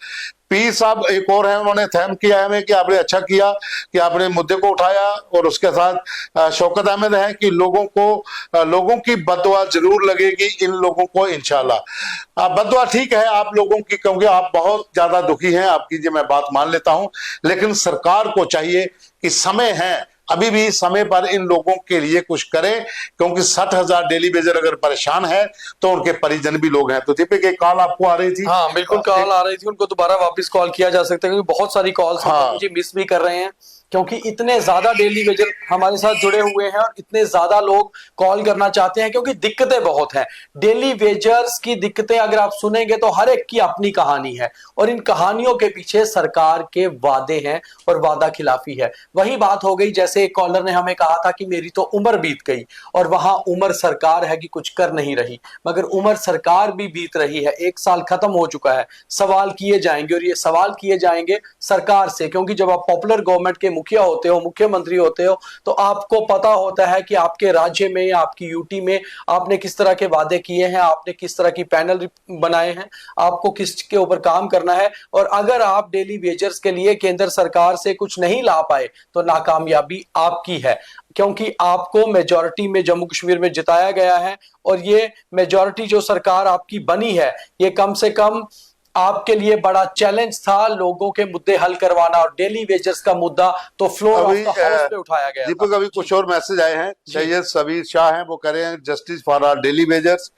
पीर साहब एक और है, उन्होंने थैंक किया हमें कि आपने अच्छा किया कि आपने मुद्दे को उठाया। और उसके साथ शौकत अहमद है कि लोगों की बददुआ जरूर लगेगी इन लोगों को इंशाल्लाह। बददुआ ठीक है आप लोगों की, क्योंकि आप बहुत ज्यादा दुखी हैं, आपकी जो मैं बात मान लेता हूं, लेकिन सरकार को चाहिए कि समय है, अभी भी समय पर इन लोगों के लिए कुछ करें, क्योंकि 60,000 डेली वेजर अगर परेशान है तो उनके परिजन भी लोग हैं। तो दीपक एक कॉल आपको आ रही थी? हाँ बिल्कुल, कॉल आ रही थी, उनको दोबारा वापस कॉल किया जा सकता है क्योंकि बहुत सारी कॉल्स मुझे मिस भी कर रहे हैं, क्योंकि इतने ज्यादा डेली वेजर हमारे साथ जुड़े हुए हैं और इतने ज्यादा लोग कॉल करना चाहते हैं, क्योंकि दिक्कतें बहुत हैं। डेली वेजर्स की दिक्कतें अगर आप सुनेंगे तो हर एक की अपनी कहानी है और इन कहानियों के पीछे सरकार के वादे हैं और वादा खिलाफी है। वही बात हो गई, जैसे एक कॉलर ने हमें कहा था कि मेरी तो उम्र बीत गई, और वहां उम्र सरकार है कि कुछ कर नहीं रही, मगर उम्र सरकार भी बीत रही है। 1 साल खत्म हो चुका है, सवाल किए जाएंगे और ये सवाल किए जाएंगे सरकार से, क्योंकि जब आप पॉपुलर गवर्नमेंट के मुखिया होते हो, मुख्यमंत्री होते हो, तो आपको पता होता है कि आपके राज्य में या आपकी यूटी में आपने किस तरह के वादे किए हैं, आपने किस तरह की पैनल बनाए हैं, आपको किसके ऊपर काम करना है। और अगर आप डेली वेजर्स के लिए केंद्र सरकार से कुछ नहीं ला पाए तो नाकामयाबी आपकी है, क्योंकि आपको मेजॉरिटी में जम्मू कश्मीर में जिताया गया है और ये मेजॉरिटी जो सरकार आपकी बनी है, ये कम से कम आपके लिए बड़ा चैलेंज था लोगों के मुद्दे हल करवाना, और डेली वेजर्स का मुद्दा तो फ्लोर ऑफ द हाउस पे उठाया गया। दीपक अभी कुछ और मैसेज आए हैं। सैयद सबीर शाह हैं, वो कह रहे हैं justice for our daily wagers.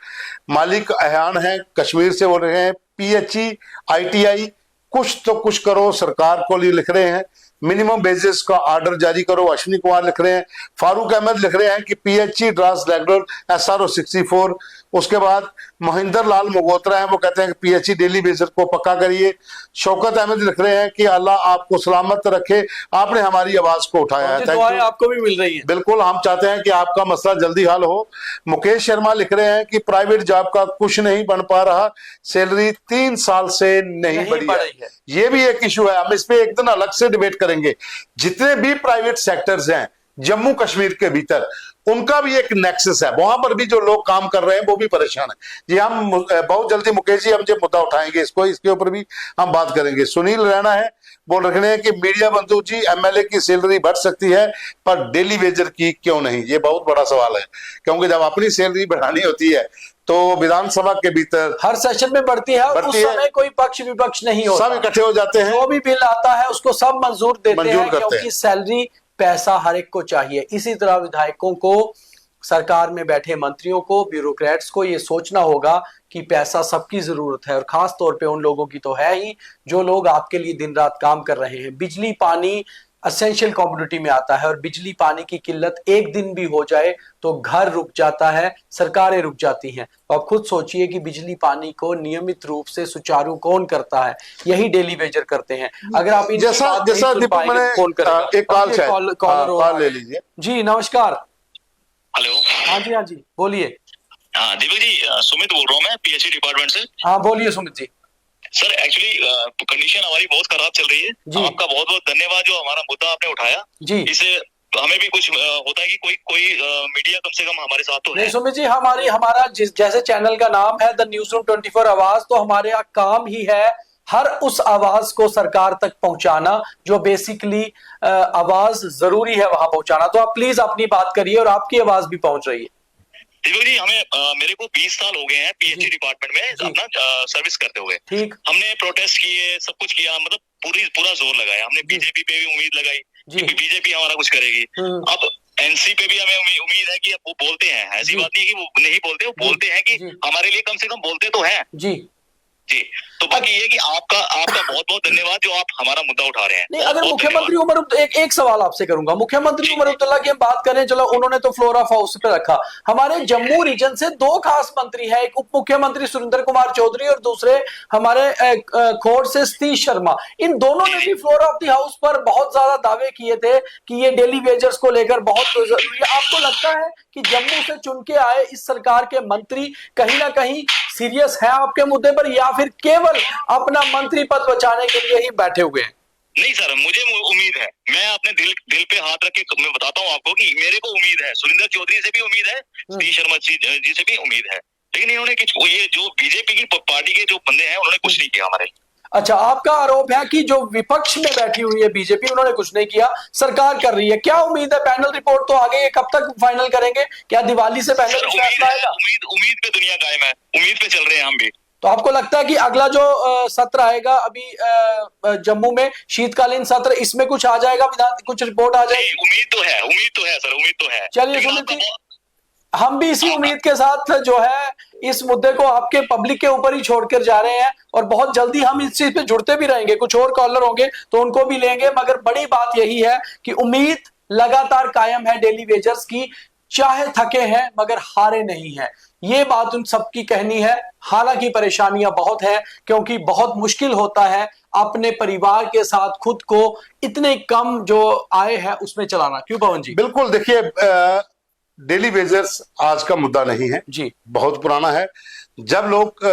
मालिक अहान हैं कश्मीर से, बोल रहे हैं पीएचई ITI कुछ तो कुछ करो, सरकार को लिए लिख रहे हैं। मिनिमम बेसिस का ऑर्डर जारी करो, अश्विनी कुमार लिख रहे हैं। फारूक अहमद लिख रहे हैं कि पीएचई ड्रास रेगुलर SRO 64। उसके बाद महेंद्र लाल मोगोत्रा है, वो कहते हैं कि पीएचई डेली वेजर को पक्का करिए। शौकत अहमद लिख रहे हैं कि अल्लाह आपको सलामत रखे, आपने हमारी आवाज को उठाया है, दुआएं आपको भी मिल रही है। बिल्कुल, हम चाहते हैं कि आपका मसला जल्दी हल हो। मुकेश शर्मा लिख रहे हैं कि प्राइवेट जॉब का कुछ नहीं बन पा रहा, सैलरी 3 साल से नहीं बढ़ी है। ये भी एक इशू है, हम इस पे एक दिन अलग से डिबेट करेंगे। जितने भी प्राइवेट सेक्टर्स हैं जम्मू कश्मीर के भीतर, उनका भी एक नेक्सस है, वहां पर भी जो लोग काम कर रहे हैं वो भी परेशान है। जी हम बहुत जल्दी मुकेश जी हम जो मुद्दा उठाएंगे इसके ऊपर भी हम बात करेंगे। सुनील रैना है, बोल रहे हैं कि मीडिया बंधु जी MLA की सैलरी बढ़ सकती है पर डेली वेजर की क्यों नहीं? ये बहुत बड़ा सवाल है, क्योंकि जब अपनी सैलरी बढ़ानी होती है तो विधानसभा के भीतर हर सेशन में बढ़ती है और उस समय कोई पक्ष विपक्ष नहीं होता, सब इकट्ठे हो जाते हैं, जो भी बिल आता है उसको सब मंजूर देते हैं, क्योंकि सैलरी पैसा हर एक को चाहिए। इसी तरह विधायकों को सरकार में बैठे मंत्रियों को, ब्यूरोक्रेट्स को ये सोचना होगा कि पैसा सबकी जरूरत है, और खास तौर पे उन लोगों की तो है ही जो लोग आपके लिए दिन रात काम कर रहे हैं। बिजली पानी एसेंशियल कमोडिटी में आता है, और बिजली पानी की किल्लत एक दिन भी हो जाए तो घर रुक जाता है, सरकारें रुक जाती हैं। और खुद सोचिए कि बिजली पानी को नियमित रूप से सुचारू कौन करता है? यही डेली वेजर करते हैं। अगर आप जैसा दीपक मैंने एक कॉल ले लीजिए। जी नमस्कार। हेलो। हाँ जी बोलिए। हाँ दीपक जी, सुमित बोल रहा हूँ मैं, पीएचई डिपार्टमेंट से। हाँ बोलिए Sumit ji. Sir actually condition हमारी बहुत खराब चल रही है। आपका बहुत बहुत धन्यवाद जो हमारा मुद्दा आपने उठाया जी। इससे हमें भी कुछ होता है कि कोई मीडिया कम से कम हमारे साथ तो है। सुमित जी, हमारा जैसे चैनल का नाम है द न्यूज रूम 24 आवाज, तो हमारे यहाँ काम ही है हर उस आवाज को सरकार तक पहुंचाना जो बेसिकली आवाज जरूरी है वहां पहुंचाना। तो आप प्लीज अपनी बात करिए और आपकी आवाज भी पहुंच रही है। दीपक जी, हमें मेरे को 20 साल हो गए हैं पीएचई डिपार्टमेंट में अपना सर्विस करते हुए। ठीक। हमने प्रोटेस्ट किए, सब कुछ किया, मतलब पूरा जोर लगाया हमने। बीजेपी पे भी उम्मीद लगाई कि बीजेपी हमारा कुछ करेगी। अब एनसी पे भी हमें उम्मीद है कि अब वो बोलते हैं, ऐसी बात नहीं कि वो नहीं बोलते, वो बोलते हैं कि हमारे लिए कम से कम बोलते तो हैं जी। तो बाकी ये कि आपका बहुत बहुत धन्यवाद जो आप हमारा मुद्दा उठा रहे हैं। नहीं, अगर मुख्यमंत्री उमर एक सवाल आपसे करूंगा, मुख्यमंत्री उमर अब्दुल्ला की हम बात करें, चलो उन्होंने तो फ्लोर ऑफ हाउस पे रखा। हमारे जम्मू रीजन से दो खास मंत्री हैं, एक उप मुख्यमंत्री सुरेंद्र कुमार चौधरी और दूसरे हमारे खोड़ से सतीश शर्मा। इन दोनों ने भी फ्लोर ऑफ द हाउस पर बहुत ज्यादा दावे किए थे कि ये डेली वेजर्स को लेकर बहुत जरूरी है। आपको लगता है कि जम्मू से चुन के आए इस सरकार के मंत्री कहीं ना कहीं सीरियस है आपके मुद्दे पर, या फिर केवल अपना मंत्री पद बचाने के लिए ही बैठे हुए हैं? नहीं सर, मुझे उम्मीद है, मैं अपने दिल पे हाथ रख के मैं बताता हूँ आपको कि मेरे को उम्मीद है, सुरेंद्र चौधरी से भी उम्मीद है, सतीश शर्मा जी से भी उम्मीद है, लेकिन इन्होंने ये जो बीजेपी की पार्टी के जो बंदे हैं उन्होंने कुछ नहीं किया हमारे। अच्छा, आपका आरोप है कि जो विपक्ष में बैठी हुई है बीजेपी, उन्होंने कुछ नहीं किया, सरकार कर रही है। क्या उम्मीद है? पैनल रिपोर्ट तो आ गई है, कब तक फाइनल करेंगे? क्या दिवाली से पहले फैसला आएगा? उम्मीद पे दुनिया कायम है, उम्मीद पे चल रहे हैं हम भी। तो आपको लगता है कि अगला जो सत्र आएगा अभी जम्मू में, शीतकालीन सत्र, इसमें कुछ आ जाएगा, कुछ रिपोर्ट आ जाएगी? उम्मीद तो है सर, उम्मीद तो है। चलिए सुमित जी, हम भी इसी उम्मीद के साथ जो है इस मुद्दे को आपके पब्लिक के ऊपर ही छोड़कर जा रहे हैं, और बहुत जल्दी हम इस चीज पे जुड़ते भी रहेंगे। कुछ और कॉलर होंगे तो उनको भी लेंगे, मगर बड़ी बात यही है कि उम्मीद लगातार कायम है डेली वेजर्स की, चाहे थके हैं मगर हारे नहीं हैं। ये बात उन सबकी कहनी है। हालांकि परेशानियां बहुत हैं, क्योंकि बहुत मुश्किल होता है अपने परिवार के साथ खुद को इतने कम जो आय है उसमें चलाना। क्यों पवन जी? बिल्कुल, देखिए डेली वेजर्स आज का मुद्दा नहीं है जी, बहुत पुराना है। जब लोग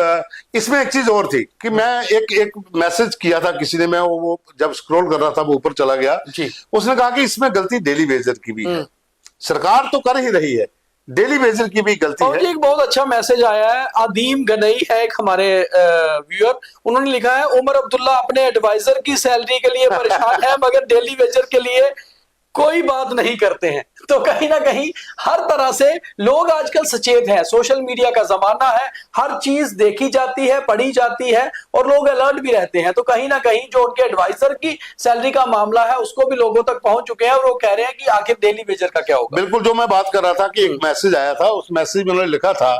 इसमें एक चीज और थी कि मैं एक मैसेज किया था किसी ने, मैं वो जब स्क्रॉल कर रहा था वो ऊपर चला गया जी। उसने कहा कि इसमें गलती डेली वेजर की भी है, सरकार तो कर ही रही है, डेली वेजर की भी गलती है। एक बहुत अच्छा मैसेज आया है, आदीम गनई है एक हमारे व्यूअर, उन्होंने लिखा है उमर अब्दुल्ला अपने एडवाइजर की सैलरी के लिए परेशान है मगर डेली वेजर के लिए कोई बात नहीं करते हैं। तो कहीं ना कहीं हर तरह से लोग आजकल सचेत हैं, सोशल मीडिया का जमाना है, हर चीज देखी जाती है, पढ़ी जाती है, और लोग अलर्ट भी रहते हैं। तो कहीं ना कहीं जो उनके एडवाइजर की सैलरी का मामला है उसको भी लोगों तक पहुंच चुके हैं, और वो कह रहे हैं कि आखिर डेली वेजर का क्या होगा। बिल्कुल, जो मैं बात कर रहा था कि एक मैसेज आया था, उस मैसेज में उन्होंने लिखा था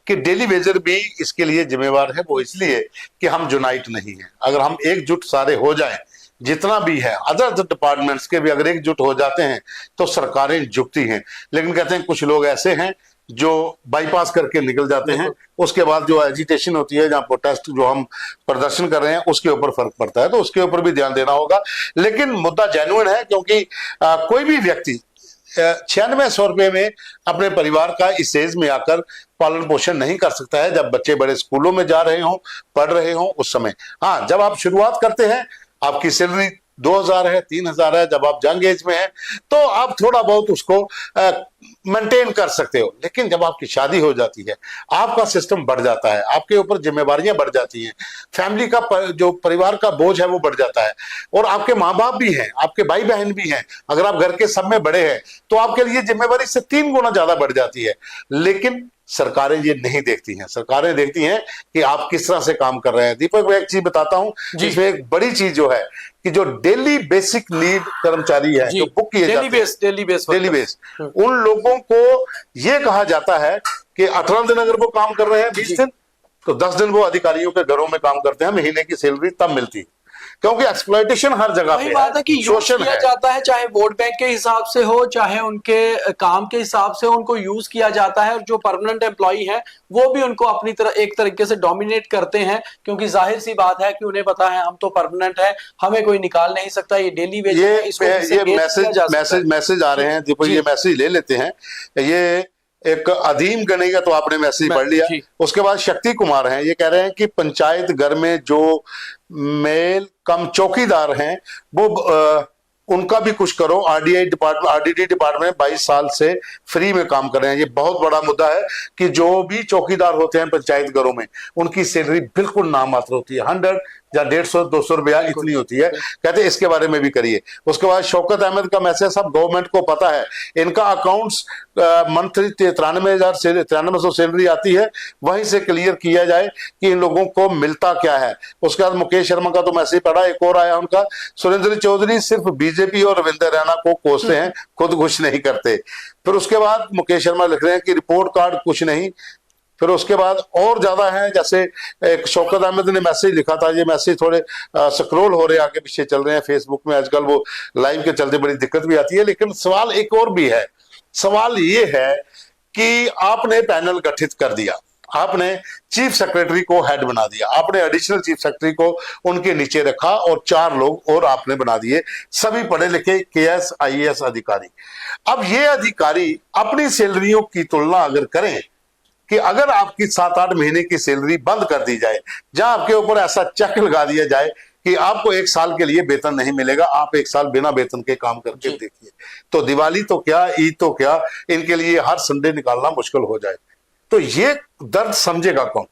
कि डेली वेजर भी इसके लिए जिम्मेवार है, वो इसलिए कि हम यूनाइट नहीं है। अगर हम एकजुट सारे हो जाएं, जितना भी है अदर डिपार्टमेंट्स के भी अगर एकजुट हो जाते हैं तो सरकारें झुकती हैं। लेकिन कहते हैं कुछ लोग ऐसे हैं जो बाईपास करके निकल जाते हैं, उसके बाद जो एजिटेशन होती है, जहां प्रोटेस्ट जो हम प्रदर्शन कर रहे हैं उसके ऊपर फर्क पड़ता है, तो उसके ऊपर भी ध्यान देना होगा। लेकिन मुद्दा जेन्युइन है, क्योंकि कोई भी व्यक्ति 9600 रुपये में अपने परिवार का इस एज में आकर पालन पोषण नहीं कर सकता है। जब बच्चे बड़े स्कूलों में जा रहे हों, पढ़ रहे हों, उस समय हाँ, जब आप शुरुआत करते हैं, आपकी सैलरी 2000 है, 3000 है, जब आप यंग एज में हैं तो आप थोड़ा बहुत उसको मेंटेन कर सकते हो। लेकिन जब आपकी शादी हो जाती है, आपका सिस्टम बढ़ जाता है, आपके ऊपर जिम्मेवारियां बढ़ जाती हैं, फैमिली का जो परिवार का बोझ है वो बढ़ जाता है, और आपके माँ बाप भी हैं, आपके भाई बहन भी हैं, अगर आप घर के सब में बड़े हैं तो आपके लिए जिम्मेवारी से 3 गुना ज्यादा बढ़ जाती है। लेकिन सरकारें ये नहीं देखती हैं। सरकारें देखती हैं कि आप किस तरह से काम कर रहे हैं। दीपक, मैं एक चीज बताता हूं, जिसमें एक बड़ी चीज जो है कि जो डेली बेसिक नीड कर्मचारी है, जो बुक किए जाते हैं, डेली बेस, उन लोगों को ये कहा जाता है कि 18 दिन अगर वो काम कर रहे हैं, 20 दिन, तो 10 दिन वो अधिकारियों के घरों में काम करते हैं, महीने की सैलरी तब मिलती है। क्योंकि एक्सप्लॉयटेशन हर जगह पे बात है कि शोषण किया जाता है, चाहे वोट बैंक के हिसाब से हो, चाहे उनके काम के हिसाब से उनको यूज किया जाता है। और जो परमानेंट एम्प्लॉई हैं वो भी उनको अपनी तरह एक तरीके से डोमिनेट करते हैं, क्योंकि जाहिर सी बात है कि उन्हें पता है हम तो परमानेंट है, हमें कोई निकाल नहीं सकता। ये डेली वेज ये मैसेज आ रहे हैं दीपक, ये मैसेज ले लेते हैं। ये एक अधीम गणी का तो आपने मैसेज पढ़ लिया। उसके बाद शक्ति कुमार हैं, ये कह रहे हैं कि पंचायत घर में जो मेल कम चौकीदार हैं वो उनका भी कुछ करो। आरडीडी डिपार्टमेंट 22 साल से फ्री में काम कर रहे हैं। ये बहुत बड़ा मुद्दा है कि जो भी चौकीदार होते हैं पंचायत घरों में, उनकी सैलरी बिल्कुल नामात्र होती है, 100 या 150-200 रुपया इतनी होती है। कहते हैं इसके बारे में भी करिए। उसके बाद शौकत अहमद का मैसेज, सब गवर्नमेंट को पता है, इनका अकाउंट्स मंथली 93,900 सैलरी आती है, वहीं से क्लियर किया जाए कि इन लोगों को मिलता क्या है। उसके बाद मुकेश शर्मा का तो मैसेज पढ़ा, एक और आया उनका, सुरेंद्र चौधरी सिर्फ बीजेपी और रविंद्र रैना को कोसते हैं, खुद कुछ नहीं करते। फिर उसके बाद मुकेश शर्मा लिख रहे हैं कि रिपोर्ट कार्ड कुछ नहीं। फिर उसके बाद और ज्यादा है, जैसे एक शौकत अहमद ने मैसेज लिखा था, ये मैसेज थोड़े स्क्रॉल हो रहे आगे पीछे चल रहे हैं फेसबुक में, आजकल वो लाइव के चलते बड़ी दिक्कत भी आती है। लेकिन सवाल एक और भी है, सवाल ये है कि आपने पैनल गठित कर दिया, आपने चीफ सेक्रेटरी को हेड बना दिया, आपने एडिशनल चीफ सेक्रेटरी को उनके नीचे रखा और 4 लोग और आपने बना दिए, सभी पढ़े लिखे KS IAS अधिकारी। अब ये अधिकारी अपनी सैलरियों की तुलना अगर करें कि अगर आपकी 7-8 महीने की सैलरी बंद कर दी जाए, जहां आपके ऊपर ऐसा चेक लगा दिया जाए कि आपको 1 साल के लिए वेतन नहीं मिलेगा, आप 1 साल बिना वेतन के काम करके देखिए, तो दिवाली तो क्या, ईद तो क्या, इनके लिए हर संडे निकालना मुश्किल हो जाए। तो ये दर्द समझेगा कौन?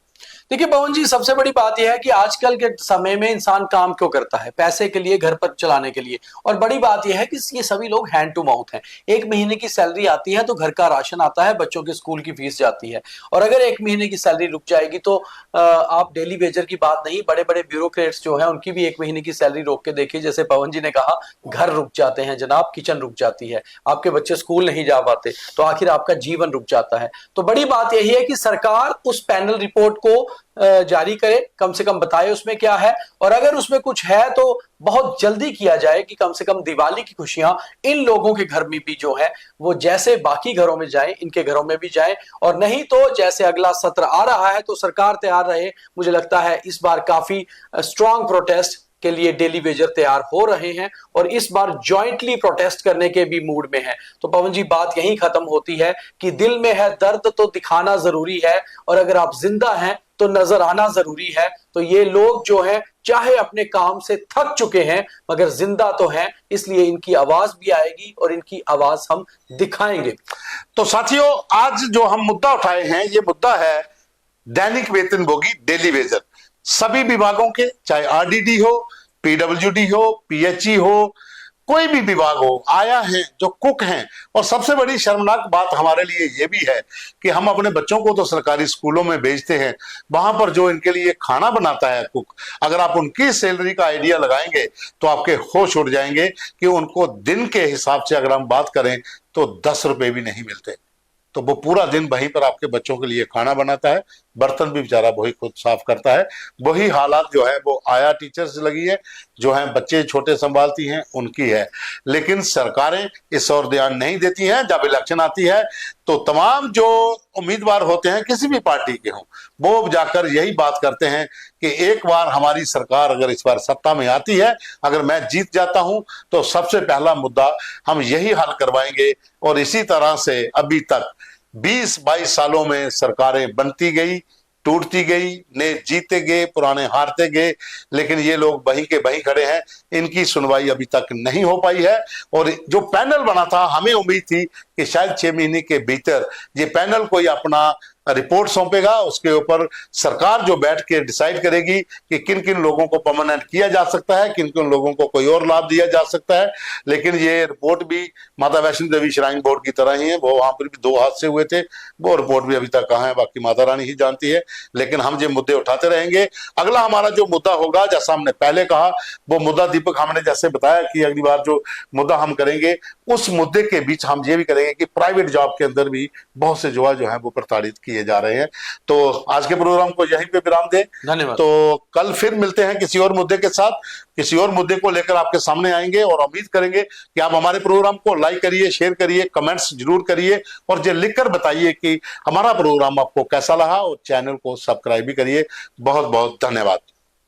देखिए पवन जी, सबसे बड़ी बात यह है कि आजकल के समय में इंसान काम क्यों करता है? पैसे के लिए, घर पर चलाने के लिए। और बड़ी बात यह है कि ये सभी लोग हैंड टू माउथ हैं। 1 महीने की सैलरी आती है तो घर का राशन आता है, बच्चों के स्कूल की फीस जाती है। और अगर 1 महीने की सैलरी रुक जाएगी तो आप डेली वेजर की बात नहीं, बड़े बड़े ब्यूरोक्रेट्स जो है उनकी भी 1 महीने की सैलरी रोक के देखिए। जैसे पवन जी ने कहा, घर रुक जाते हैं जनाब, किचन रुक जाती है, आपके बच्चे स्कूल नहीं जा पाते, तो आखिर आपका जीवन रुक जाता है। तो बड़ी बात यही है कि सरकार उस पैनल रिपोर्ट को जारी करे, कम से कम बताए उसमें क्या है, और अगर उसमें कुछ है तो बहुत जल्दी किया जाए कि कम से कम दिवाली की खुशियां इन लोगों के घर में भी जो है वो जैसे बाकी घरों में जाए, इनके घरों में भी जाए। और नहीं तो जैसे अगला सत्र आ रहा है तो सरकार तैयार रहे। मुझे लगता है इस बार काफी स्ट्रांग प्रोटेस्ट के लिए डेली वेजर तैयार हो रहे हैं और इस बार जॉइंटली प्रोटेस्ट करने के भी मूड में है। तो पवन जी, बात यही खत्म होती है कि दिल में है दर्द तो दिखाना जरूरी है, और अगर आप जिंदा हैं तो नजर आना जरूरी है। तो ये लोग जो हैं चाहे अपने काम से थक चुके हैं मगर जिंदा तो हैं, इसलिए इनकी आवाज भी आएगी और इनकी आवाज हम दिखाएंगे। तो साथियों, आज जो हम मुद्दा उठाए हैं, ये मुद्दा है दैनिक वेतनभोगी डेली वेजर। सभी विभागों के, चाहे RDD हो, PWD हो, PHE हो, कोई भी विभाग हो, आया है जो कुक हैं। और सबसे बड़ी शर्मनाक बात हमारे लिए ये भी है कि हम अपने बच्चों को तो सरकारी स्कूलों में भेजते हैं, वहां पर जो इनके लिए खाना बनाता है कुक, अगर आप उनकी सैलरी का आइडिया लगाएंगे तो आपके होश उड़ जाएंगे कि उनको दिन के हिसाब से अगर हम बात करें तो 10 रुपए भी नहीं मिलते। तो वो पूरा दिन वहीं पर आपके बच्चों के लिए खाना बनाता है, बर्तन भी बेचारा वही खुद साफ करता है। वही हालात जो है वो आया टीचर्स लगी है, जो है बच्चे छोटे संभालती हैं, उनकी है। लेकिन सरकारें इस ओर ध्यान नहीं देती हैं। जब इलेक्शन आती है तो तमाम जो उम्मीदवार होते हैं किसी भी पार्टी के हों, वो जाकर यही बात करते हैं कि एक बार हमारी सरकार अगर इस बार सत्ता में आती है, अगर मैं जीत जाता हूं तो सबसे पहला मुद्दा हम यही हल करवाएंगे। और इसी तरह से अभी तक 20-22 सालों में सरकारें बनती गई, टूटती गई, नए जीते गए, पुराने हारते गए, लेकिन ये लोग वहीं के वहीं खड़े हैं। इनकी सुनवाई अभी तक नहीं हो पाई है। और जो पैनल बना था, हमें उम्मीद थी कि शायद 6 महीने के भीतर ये पैनल कोई अपना रिपोर्ट सौंपेगा, उसके ऊपर सरकार जो बैठ के डिसाइड करेगी कि किन किन लोगों को परमानेंट किया जा सकता है, किन किन लोगों को कोई और लाभ दिया जा सकता है। लेकिन ये रिपोर्ट भी माता वैष्णो देवी श्राइन बोर्ड की तरह ही है, वो वहां पर भी 2 हादसे हुए थे, वो रिपोर्ट भी अभी तक कहाँ है बाकी माता रानी ही जानती है। लेकिन हम ये मुद्दे उठाते रहेंगे। अगला हमारा जो मुद्दा होगा, जैसा हमने पहले कहा, वो मुद्दा दीपक हमने जैसे बताया कि अगली बार जो मुद्दा हम करेंगे, उस मुद्दे के बीच हम ये भी करेंगे कि प्राइवेट जॉब के अंदर भी बहुत से युवा जो है वो प्रताड़ित किए जा रहे हैं। तो आज के प्रोग्राम को यहीं पे विराम दें। धन्यवाद। तो कल फिर मिलते हैं किसी और मुद्दे के साथ, किसी और मुद्दे को लेकर आपके सामने आएंगे, और उम्मीद करेंगे कि आप हमारे प्रोग्राम को लाइक करिए, शेयर करिए, कमेंट्स जरूर करिए, और ये लिखकर बताइए कि हमारा प्रोग्राम आपको कैसा लगा, और चैनल को सब्सक्राइब भी करिए। बहुत बहुत धन्यवाद।